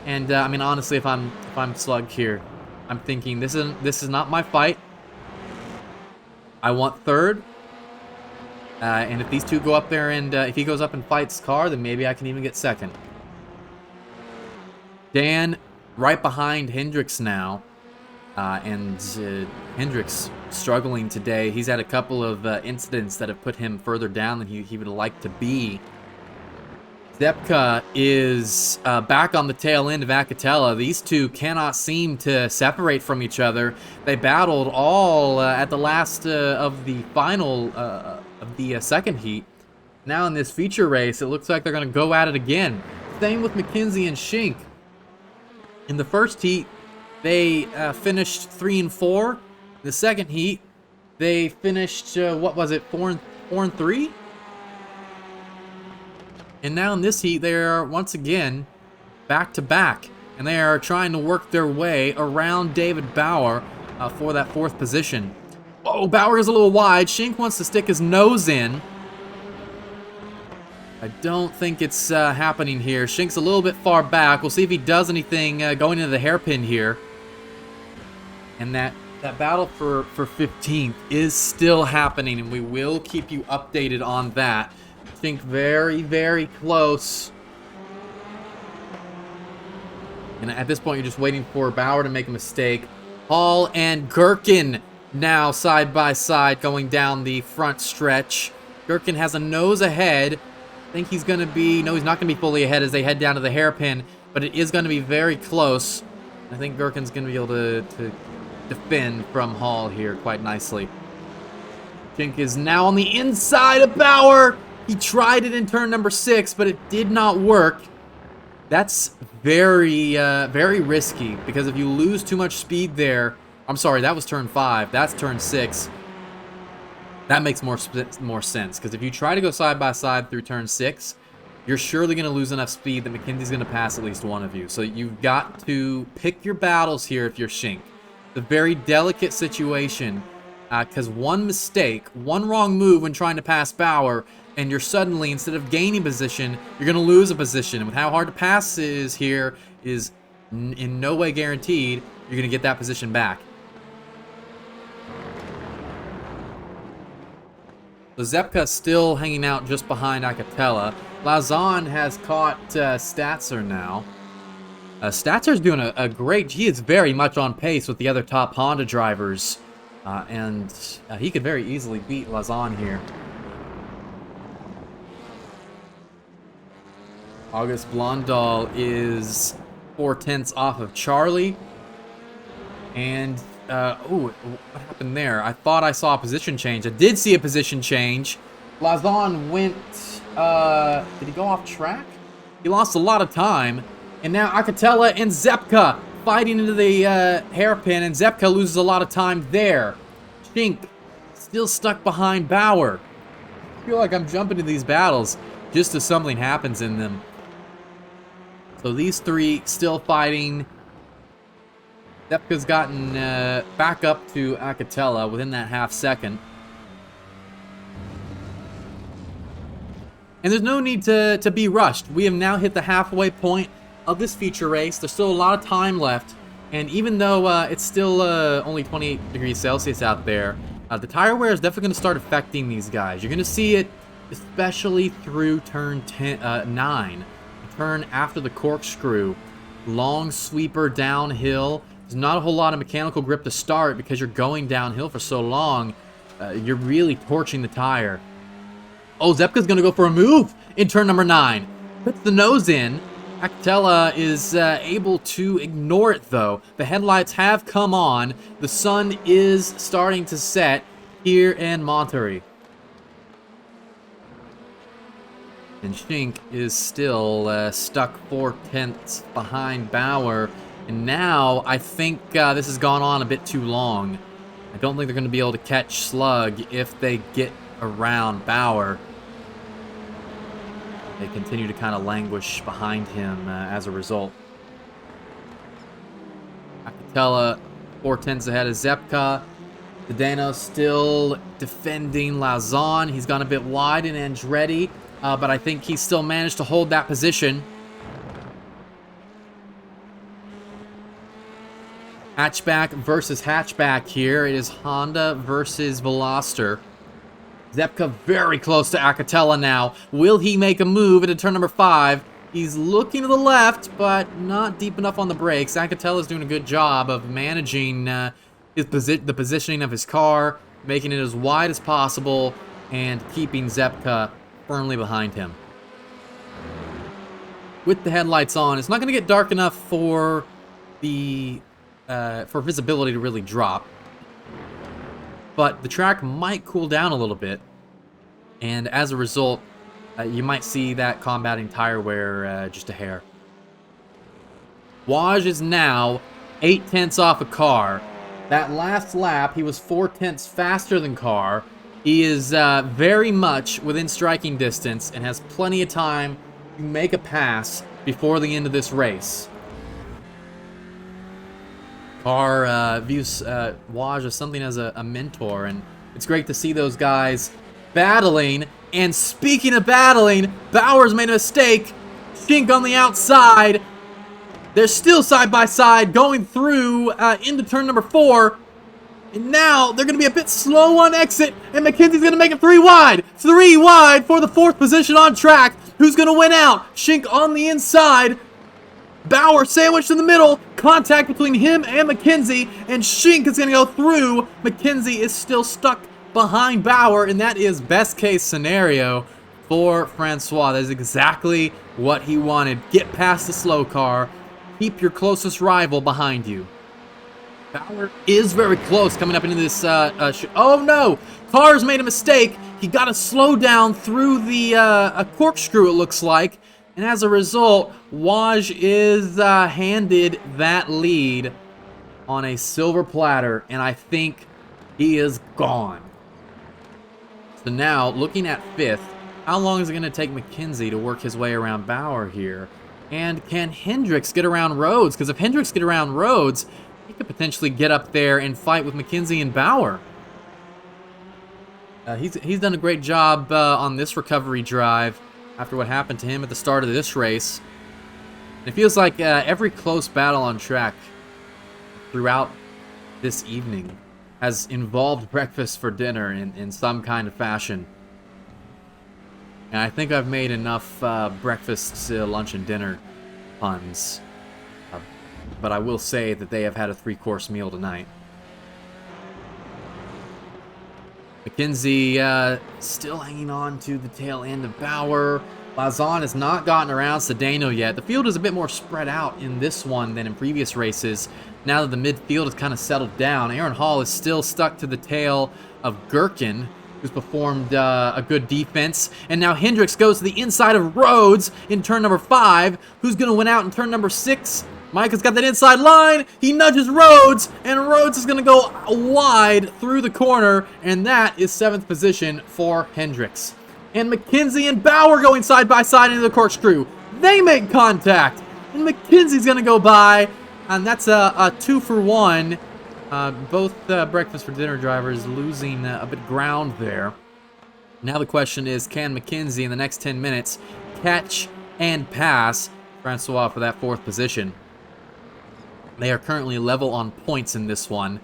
And I mean, honestly, if I'm Slug here, I'm thinking this is not my fight. I want 3rd. And if these two go up there and if he goes up and fights Carr, then maybe I can even get 2nd. Dan right behind Hendricks now, and Hendricks struggling today. He's had a couple of incidents that have put him further down than he would like to be. Zepka is back on the tail end of Acatella. These two cannot seem to separate from each other. They battled all at the last of the final of the second heat. Now in this feature race, it looks like they're going to go at it again. Same with McKenzie and Schink. In the first heat, they finished 3 and 4. In the second heat, they finished what was it, 4 and 3? And now in this heat, they are once again back to back, and they are trying to work their way around David Bauer for that 4th position. Oh, Bauer is a little wide. Schink wants to stick his nose in. I don't think it's happening here. Shink's a little bit far back. We'll see if he does anything going into the hairpin here. And that battle for 15th is still happening, and we will keep you updated on that. Shink very, very close. And at this point, you're just waiting for Bauer to make a mistake. Hall and Gherkin now side by side going down the front stretch. Gherkin has a nose ahead. I think he's going to be... No, he's not going to be fully ahead as they head down to the hairpin, but it is going to be very close. I think Gherkin's going to be able to defend from Hall here quite nicely. Schink is now on the inside of Bauer. He tried it in turn number 6, but it did not work. That's very, very risky, because if you lose too much speed there... I'm sorry, that was turn 5. That's turn 6. That makes more sense, because if you try to go side by side through turn 6, you're surely going to lose enough speed that McKenzie's going to pass at least one of you. So you've got to pick your battles here if you're Schink. It's a very delicate situation, because one mistake, one wrong move when trying to pass Bauer, and you're suddenly, instead of gaining position, you're going to lose a position. And with how hard to pass is here, is in no way guaranteed you're going to get that position back. So Zepka still hanging out just behind Acatella. Lazan has caught Statzer now. Statzer's doing a great... He is very much on pace with the other top Honda drivers. And he could very easily beat Lazan here. August Blondal is 4/10 off of Charlie. And, oh, what happened there? I thought I saw a position change. I did see a position change. Lazon went, did he go off track? He lost a lot of time. And now Akatela and Zepka fighting into the hairpin, and Zepka loses a lot of time there. Shink still stuck behind Bauer. I feel like I'm jumping to these battles just as something happens in them. So these three still fighting. Zepka's gotten back up to Akatela within that half second. And there's no need to be rushed. We have now hit the halfway point of this feature race. There's still a lot of time left. And even though it's still only 28 degrees Celsius out there, the tire wear is definitely going to start affecting these guys. You're going to see it especially through turn 9. The turn after the corkscrew. Long sweeper downhill. There's not a whole lot of mechanical grip to start because you're going downhill for so long. You're really torching the tire. Oh, Zepka's going to go for a move in turn number 9. Puts the nose in. Akatela is able to ignore it, though. The headlights have come on. The sun is starting to set here in Monterey. And Shink is still stuck 4/10 behind Bauer. And now I think this has gone on a bit too long. I don't think they're going to be able to catch Slug if they get around Bauer. They continue to kind of languish behind him as a result. Akatela 4/10 ahead of Zepka. Zdeno still defending Lazon. He's gone a bit wide in Andretti, but I think he still managed to hold that position. Hatchback versus hatchback here. It is Honda versus Veloster. Zepka very close to Akatela now. Will he make a move into turn number 5? He's looking to the left, but not deep enough on the brakes. Akatela's doing a good job of managing the positioning of his car, making it as wide as possible, and keeping Zepka firmly behind him. With the headlights on, it's not going to get dark enough for the for visibility to really drop. But the track might cool down a little bit, and as a result, you might see that combating tire wear just a hair. Waj is now 8/10 off of Carr. That last lap, he was 4/10 faster than Carr. He is very much within striking distance and has plenty of time to make a pass before the end of this race. Carr views Waj as something as a mentor, and it's great to see those guys battling. And speaking of battling, Bauer's made a mistake. Shink on the outside. They're still side by side going through into turn number 4. And now they're going to be a bit slow on exit, and McKenzie's going to make it 3 wide. 3 wide for the 4th position on track. Who's going to win out? Shink on the inside. Bauer sandwiched in the middle. Contact between him and McKenzie, and Shink is going to go through. McKenzie is still stuck behind Bauer, and that is best case scenario for Francois. That is exactly what he wanted. Get past the slow car. Keep your closest rival behind you. Bauer is very close coming up into this. Oh no! Carr's made a mistake. He got to slow down through the a corkscrew, it looks like. And as a result, Waj is handed that lead on a silver platter, and I think he is gone. So now, looking at 5th, how long is it going to take McKenzie to work his way around Bauer here? And can Hendricks get around Rhodes? Because if Hendricks get around Rhodes, he could potentially get up there and fight with McKenzie and Bauer. He's done a great job on this recovery drive after what happened to him at the start of this race. It feels like every close battle on track throughout this evening has involved breakfast for dinner in some kind of fashion. And I think I've made enough breakfast, lunch, and dinner puns. But I will say that they have had a 3-course meal tonight. McKenzie still hanging on to the tail end of Bauer. Lazon has not gotten around Sedano yet. The field is a bit more spread out in this one than in previous races. Now that the midfield has kind of settled down, Aaron Hall is still stuck to the tail of Gherkin, who's performed a good defense. And now Hendricks goes to the inside of Rhodes in turn number 5. Who's going to win out in turn number 6? Micah's got that inside line. He nudges Rhodes, and Rhodes is going to go wide through the corner, and that is 7th position for Hendricks. And McKenzie and Bauer going side by side into the corkscrew. They make contact, and McKenzie's going to go by, and that's a 2-for-1. Both breakfast for dinner drivers losing a bit ground there. Now the question is, can McKenzie in the next 10 minutes catch and pass Francois for that 4th position? They are currently level on points in this one.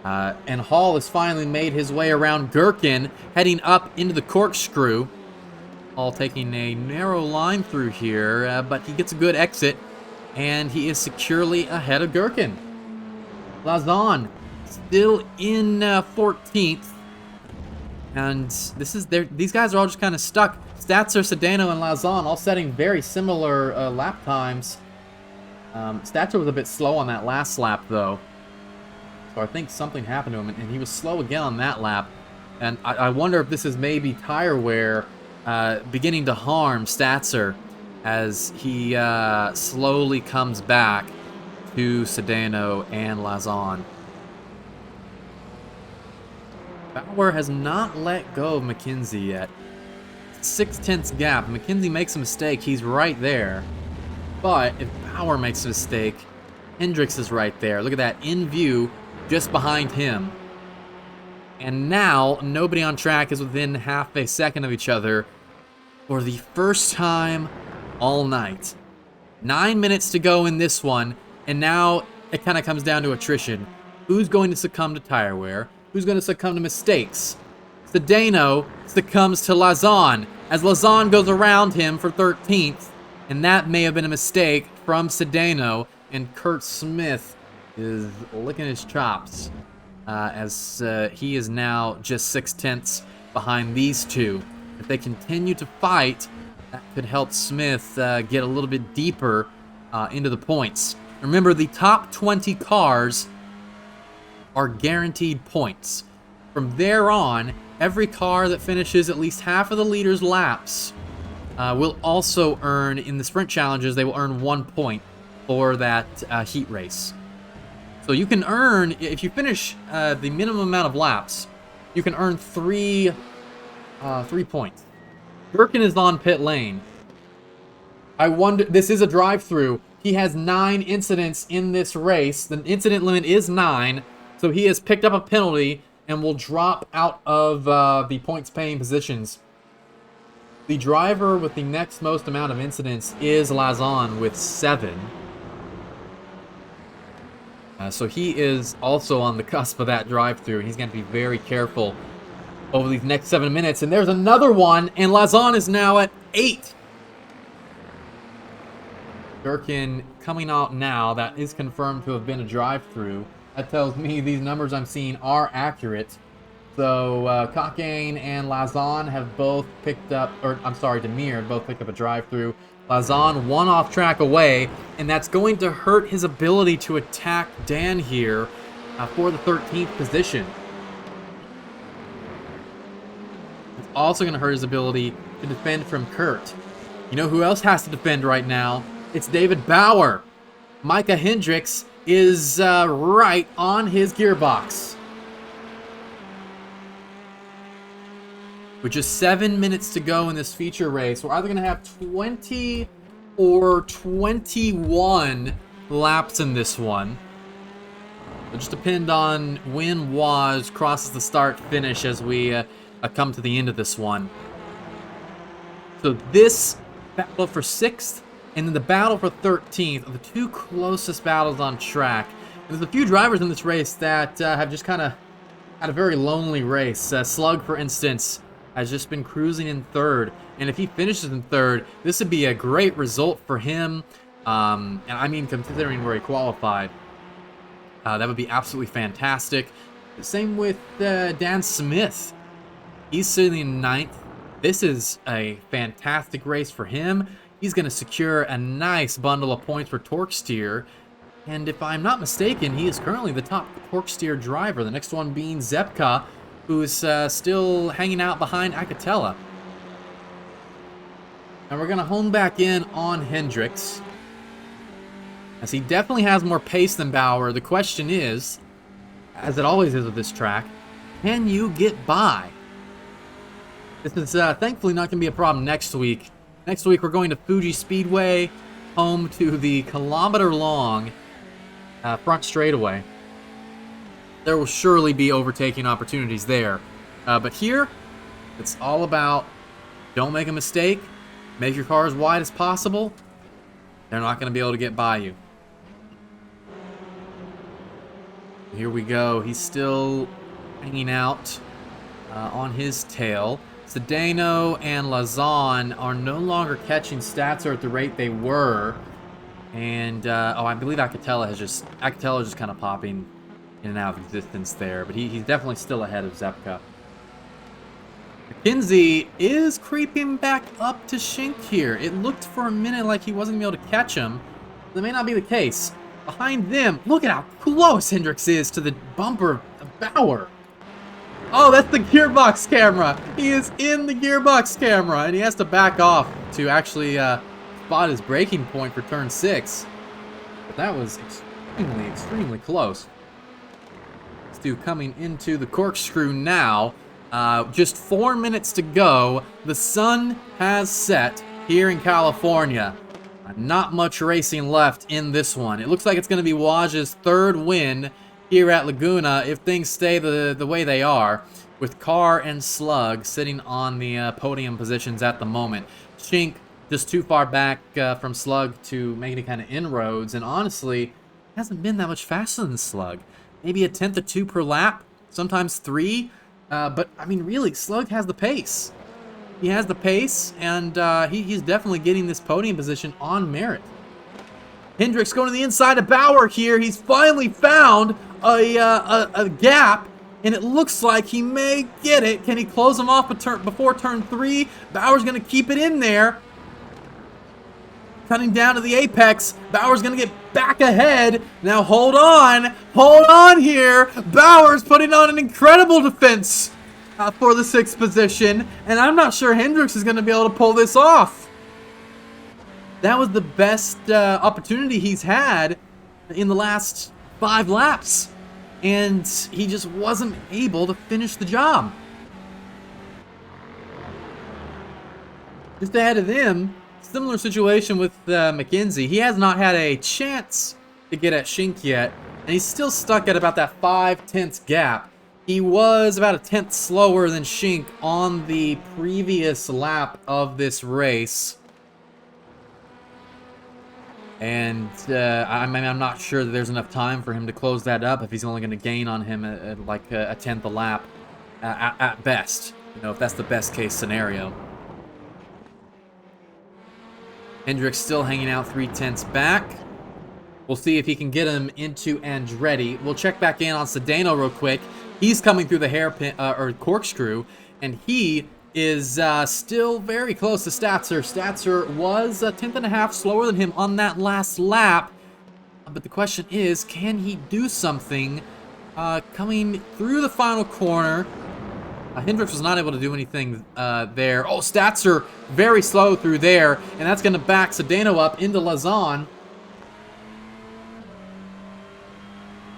And Hall has finally made his way around Gherkin, heading up into the corkscrew. Hall taking a narrow line through here, but he gets a good exit, and he is securely ahead of Gherkin. Lazon still in 14th, and these guys are all just kind of stuck. Statzer, Sedano, and Lazon all setting very similar lap times. Statzer was a bit slow on that last lap, though. So I think something happened to him, and he was slow again on that lap. And I wonder if this is maybe tire wear beginning to harm Statzer as he slowly comes back to Sedano and Lazon. Bauer has not let go of McKenzie yet. 6/10 gap. McKenzie makes a mistake, he's right there. But if Bauer makes a mistake, Hendricks is right there. Look at that, in view, just behind him. And now, nobody on track is within half a second of each other for the first time all night. 9 minutes to go in this one, and now it kind of comes down to attrition. Who's going to succumb to tire wear? Who's going to succumb to mistakes? Sedano succumbs to Lazon, as Lazon goes around him for 13th, and that may have been a mistake from Sedano, and Kurt Smith is licking his chops as he is now just 6/10 behind these two. If they continue to fight, that could help Smith get a little bit deeper into the points. Remember, the top 20 cars are guaranteed points. From there on, every car that finishes at least half of the leader's laps will also earn, in the sprint challenges, they will earn 1 point for that heat race. So you can earn, if you finish the minimum amount of laps, you can earn 3 points. Gherkin is on pit lane. I wonder, this is a drive-through. He has 9 incidents in this race. The incident limit is 9, so he has picked up a penalty and will drop out of the points-paying positions. The driver with the next most amount of incidents is Lazon with 7. So he is also on the cusp of that drive-through, and he's going to be very careful over these next 7 minutes. And there's another one, and Lazon is now at 8. Gherkin coming out now. That is confirmed to have been a drive-through. That tells me these numbers I'm seeing are accurate. So Cockayne and Lazon have both picked up, or I'm sorry, Demir both picked up a drive-through. Lazon 1 off track away, and that's going to hurt his ability to attack Dan here for the 13th position. It's also going to hurt his ability to defend from Kurt. You know who else has to defend right now? It's David Bauer. Micah Hendricks is right on his gearbox. With just 7 minutes to go in this feature race, we're either going to have 20 or 21 laps in this one. It'll just depend on when Waz crosses the start-finish as we come to the end of this one. So this battle for 6th and then the battle for 13th are the 2 closest battles on track. And there's a few drivers in this race that have just kind of had a very lonely race. Slug, for instance, has just been cruising in 3rd, and if he finishes in 3rd, this would be a great result for him, and I mean considering where he qualified. That would be absolutely fantastic. Same with Dan Smith. He's sitting in 9th, This is a fantastic race for him. He's going to secure a nice bundle of points for Torque Steer. And if I'm not mistaken, he is currently the top Torque Steer driver. The next one being Zepka, who is still hanging out behind Acatella. And we're going to hone back in on Hendricks, as he definitely has more pace than Bauer. The question is, as it always is with this track, can you get by? This is thankfully not going to be a problem next week. Next week we're going to Fuji Speedway, home to the kilometer-long front straightaway. There will surely be overtaking opportunities there. But here, it's all about don't make a mistake, make your car as wide as possible. They're not going to be able to get by you. Here we go. He's still hanging out on his tail. Sedano and Lazan are no longer catching Statzer at the rate they were. And, I believe Acatella is just kind of popping in and out of existence there. But he's definitely still ahead of Zepka. McKenzie is creeping back up to Schink here. It looked for a minute like he wasn't going to be able to catch him. That may not be the case. Behind them, look at how close Hendricks is to the bumper of Bauer. Oh, that's the gearbox camera. He is in the gearbox camera, and he has to back off to actually spot his braking point for turn 6. But that was extremely, extremely close. Stu coming into the corkscrew now. Just 4 minutes to go. The sun has set here in California. Not much racing left in this one. It looks like it's going to be Waj's third win here at Laguna if things stay the way they are, with Carr and Slug sitting on the podium positions at the moment. Schink just too far back from Slug to make any kind of inroads, and honestly, hasn't been that much faster than Slug. Maybe a tenth or two per lap, sometimes 3, but I mean, really, Slug has the pace. He has the pace, and he's definitely getting this podium position on merit. Hendricks going to the inside of Bauer here. He's finally found a gap, and it looks like he may get it. Can he close him off before turn 3? Bauer's going to keep it in there. Cutting down to the apex. Bauer's going to get back ahead. Now hold on. Hold on here. Bauer's putting on an incredible defense for the 6th position, and I'm not sure Hendricks is going to be able to pull this off. That was the best opportunity he's had in the last 5 laps, and he just wasn't able to finish the job. Just ahead of him, similar situation with McKenzie. He has not had a chance to get at Schink yet, and he's still stuck at about that 5/10 gap. He was about a tenth slower than Schink on the previous lap of this race. And I'm not sure that there's enough time for him to close that up if he's only going to gain on him at like a tenth a lap at best. You know, if that's the best case scenario. Hendricks still hanging out 3/10 back. We'll see if he can get him into Andretti. We'll check back in on Sedano real quick. He's coming through the hairpin or corkscrew, and he is still very close to Statzer. Statzer was a tenth and a half slower than him on that last lap. But the question is, can he do something coming through the final corner? Hendricks was not able to do anything there. Oh, Statzer very slow through there, and that's going to back Sedano up into Lazan.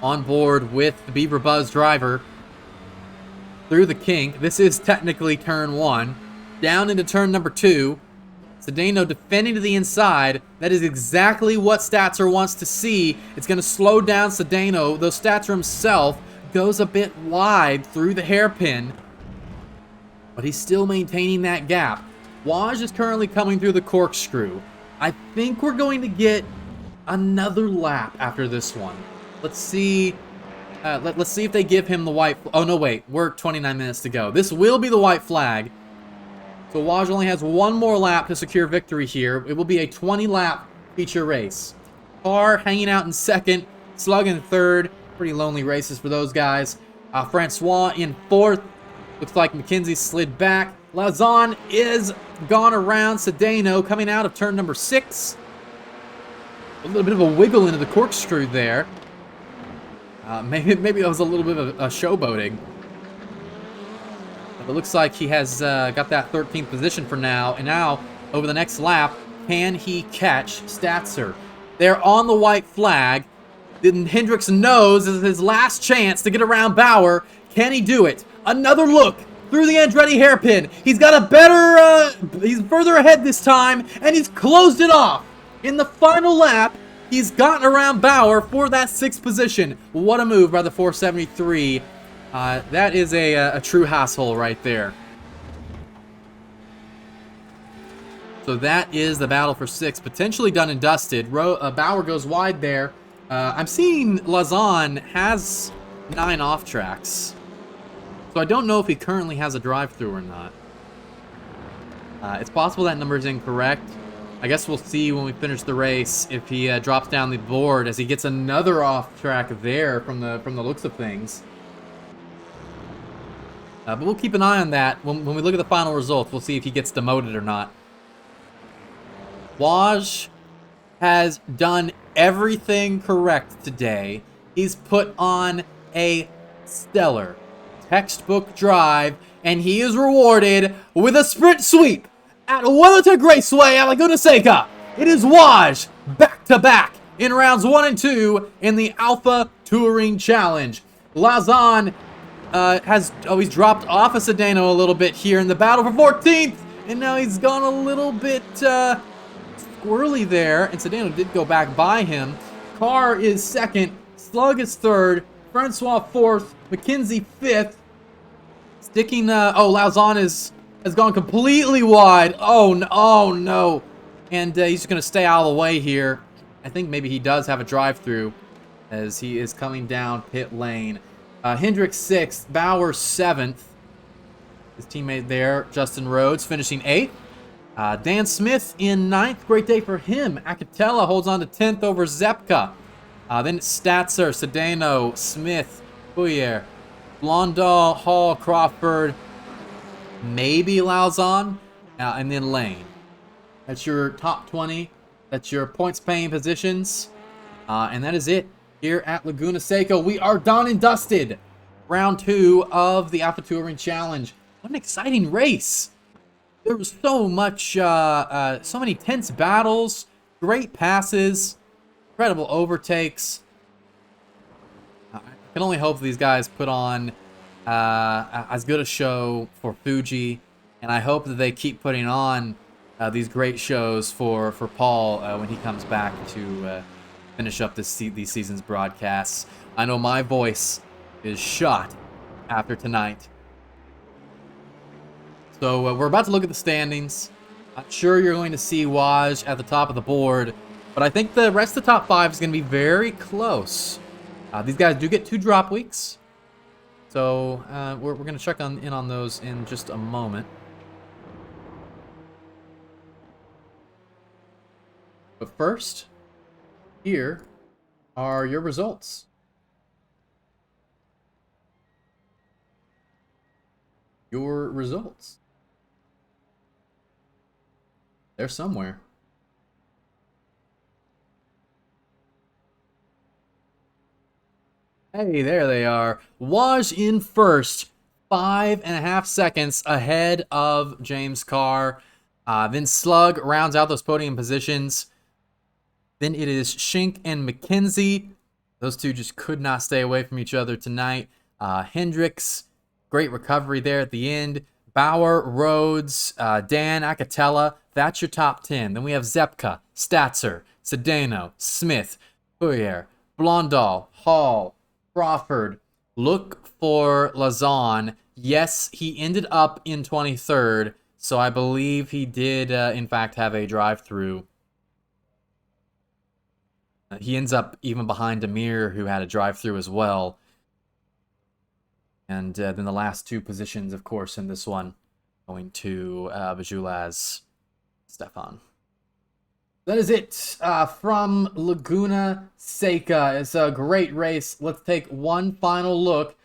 On board with the Beaver Buzz driver through the kink. This is technically turn 1. Down into turn number 2. Sedano defending to the inside. That is exactly what Statzer wants to see. It's going to slow down Sedano, though Statzer himself goes a bit wide through the hairpin. But he's still maintaining that gap. Waj is currently coming through the corkscrew. I think we're going to get another lap after this one. Let's see. Let's see if they give him the white. Oh no, wait. We're 29 minutes to go. This will be the white flag. So Waj only has one more lap to secure victory here. It will be a 20-lap feature race. Carr hanging out in 2nd, Slug in 3rd. Pretty lonely races for those guys. Francois in 4th. Looks like McKenzie slid back. Lazan is gone around Sedano coming out of turn number 6. A little bit of a wiggle into the corkscrew there. Maybe that was a little bit of a showboating. But it looks like he has got that 13th position for now. And now, over the next lap, can he catch Statzer? They're on the white flag. Then Hendricks knows this is his last chance to get around Bauer. Can he do it? Another look through the Andretti hairpin. He's got a better, he's further ahead this time, and he's closed it off. In the final lap, he's gotten around Bauer for that 6th position. What a move by the 473. That is a true hassle right there. So that is the battle for 6, potentially done and dusted. Bauer goes wide there. I'm seeing Lazan has 9 off tracks. So I don't know if he currently has a drive-through or not. It's possible that number is incorrect. I guess we'll see when we finish the race if he drops down the board as he gets another off track there from the looks of things. But we'll keep an eye on that. When we look at the final results, we'll see if he gets demoted or not. Waj has done everything correct today. He's put on a stellar textbook drive, and he is rewarded with a sprint sweep at Wellington Raceway at Laguna Seca. It is Waj back-to-back in rounds 1 and 2 in the Alpha Touring Challenge. Lazan he's dropped off of Sedano a little bit here in the battle for 14th, and now he's gone a little bit squirrely there, and Sedano did go back by him. Carr is 2nd, Slug is 3rd, Francois 4th, McKenzie 5th. Sticking, Lazan has gone completely wide. Oh no. And he's just going to stay out of the way here. I think maybe he does have a drive-through as he is coming down pit lane. Hendricks 6th, Bauer 7th. His teammate there, Justin Rhodes, finishing 8th. Dan Smith in 9th. Great day for him. Acatella holds on to 10th over Zepka. Then Statzer, Sedano, Smith, Bouyer, Blondal, Hall, Crawford, maybe Lauzon, and then Lane. That's your top 20. That's your points-paying positions. And that is it here at Laguna Seca. We are done and dusted. Round 2 of the Alpha Touring Challenge. What an exciting race. There was so much, so many tense battles, great passes, incredible overtakes. I can only hope these guys put on as good a show for Fuji, and I hope that they keep putting on these great shows for Paul when he comes back to finish up these season's broadcasts. I know my voice is shot after tonight. So we're about to look at the standings. I'm sure you're going to see Waj at the top of the board, but I think the rest of the top 5 is going to be very close. These guys do get 2 drop weeks, so we're going to check in on those in just a moment. But first, here are your results. Your results. They're somewhere. Hey, there they are. Waj in first, 5.5 seconds ahead of James Carr. Then Slug rounds out those podium positions. Then it is Schink and McKenzie. Those two just could not stay away from each other tonight. Hendricks, great recovery there at the end. Bauer, Rhodes, Dan, Acatella. That's your top 10. Then we have Zepka, Statzer, Sedano, Smith, Bouyer, Blondal, Hall, Crawford. Look for Lazan. Yes, he ended up in 23rd, so I believe he did, in fact, have a drive-through. He ends up even behind Demir, who had a drive-through as well. And then the last 2 positions, of course, in this one, going to Bajulaz, Stefan. That is it from Laguna Seca. It's a great race. Let's take one final look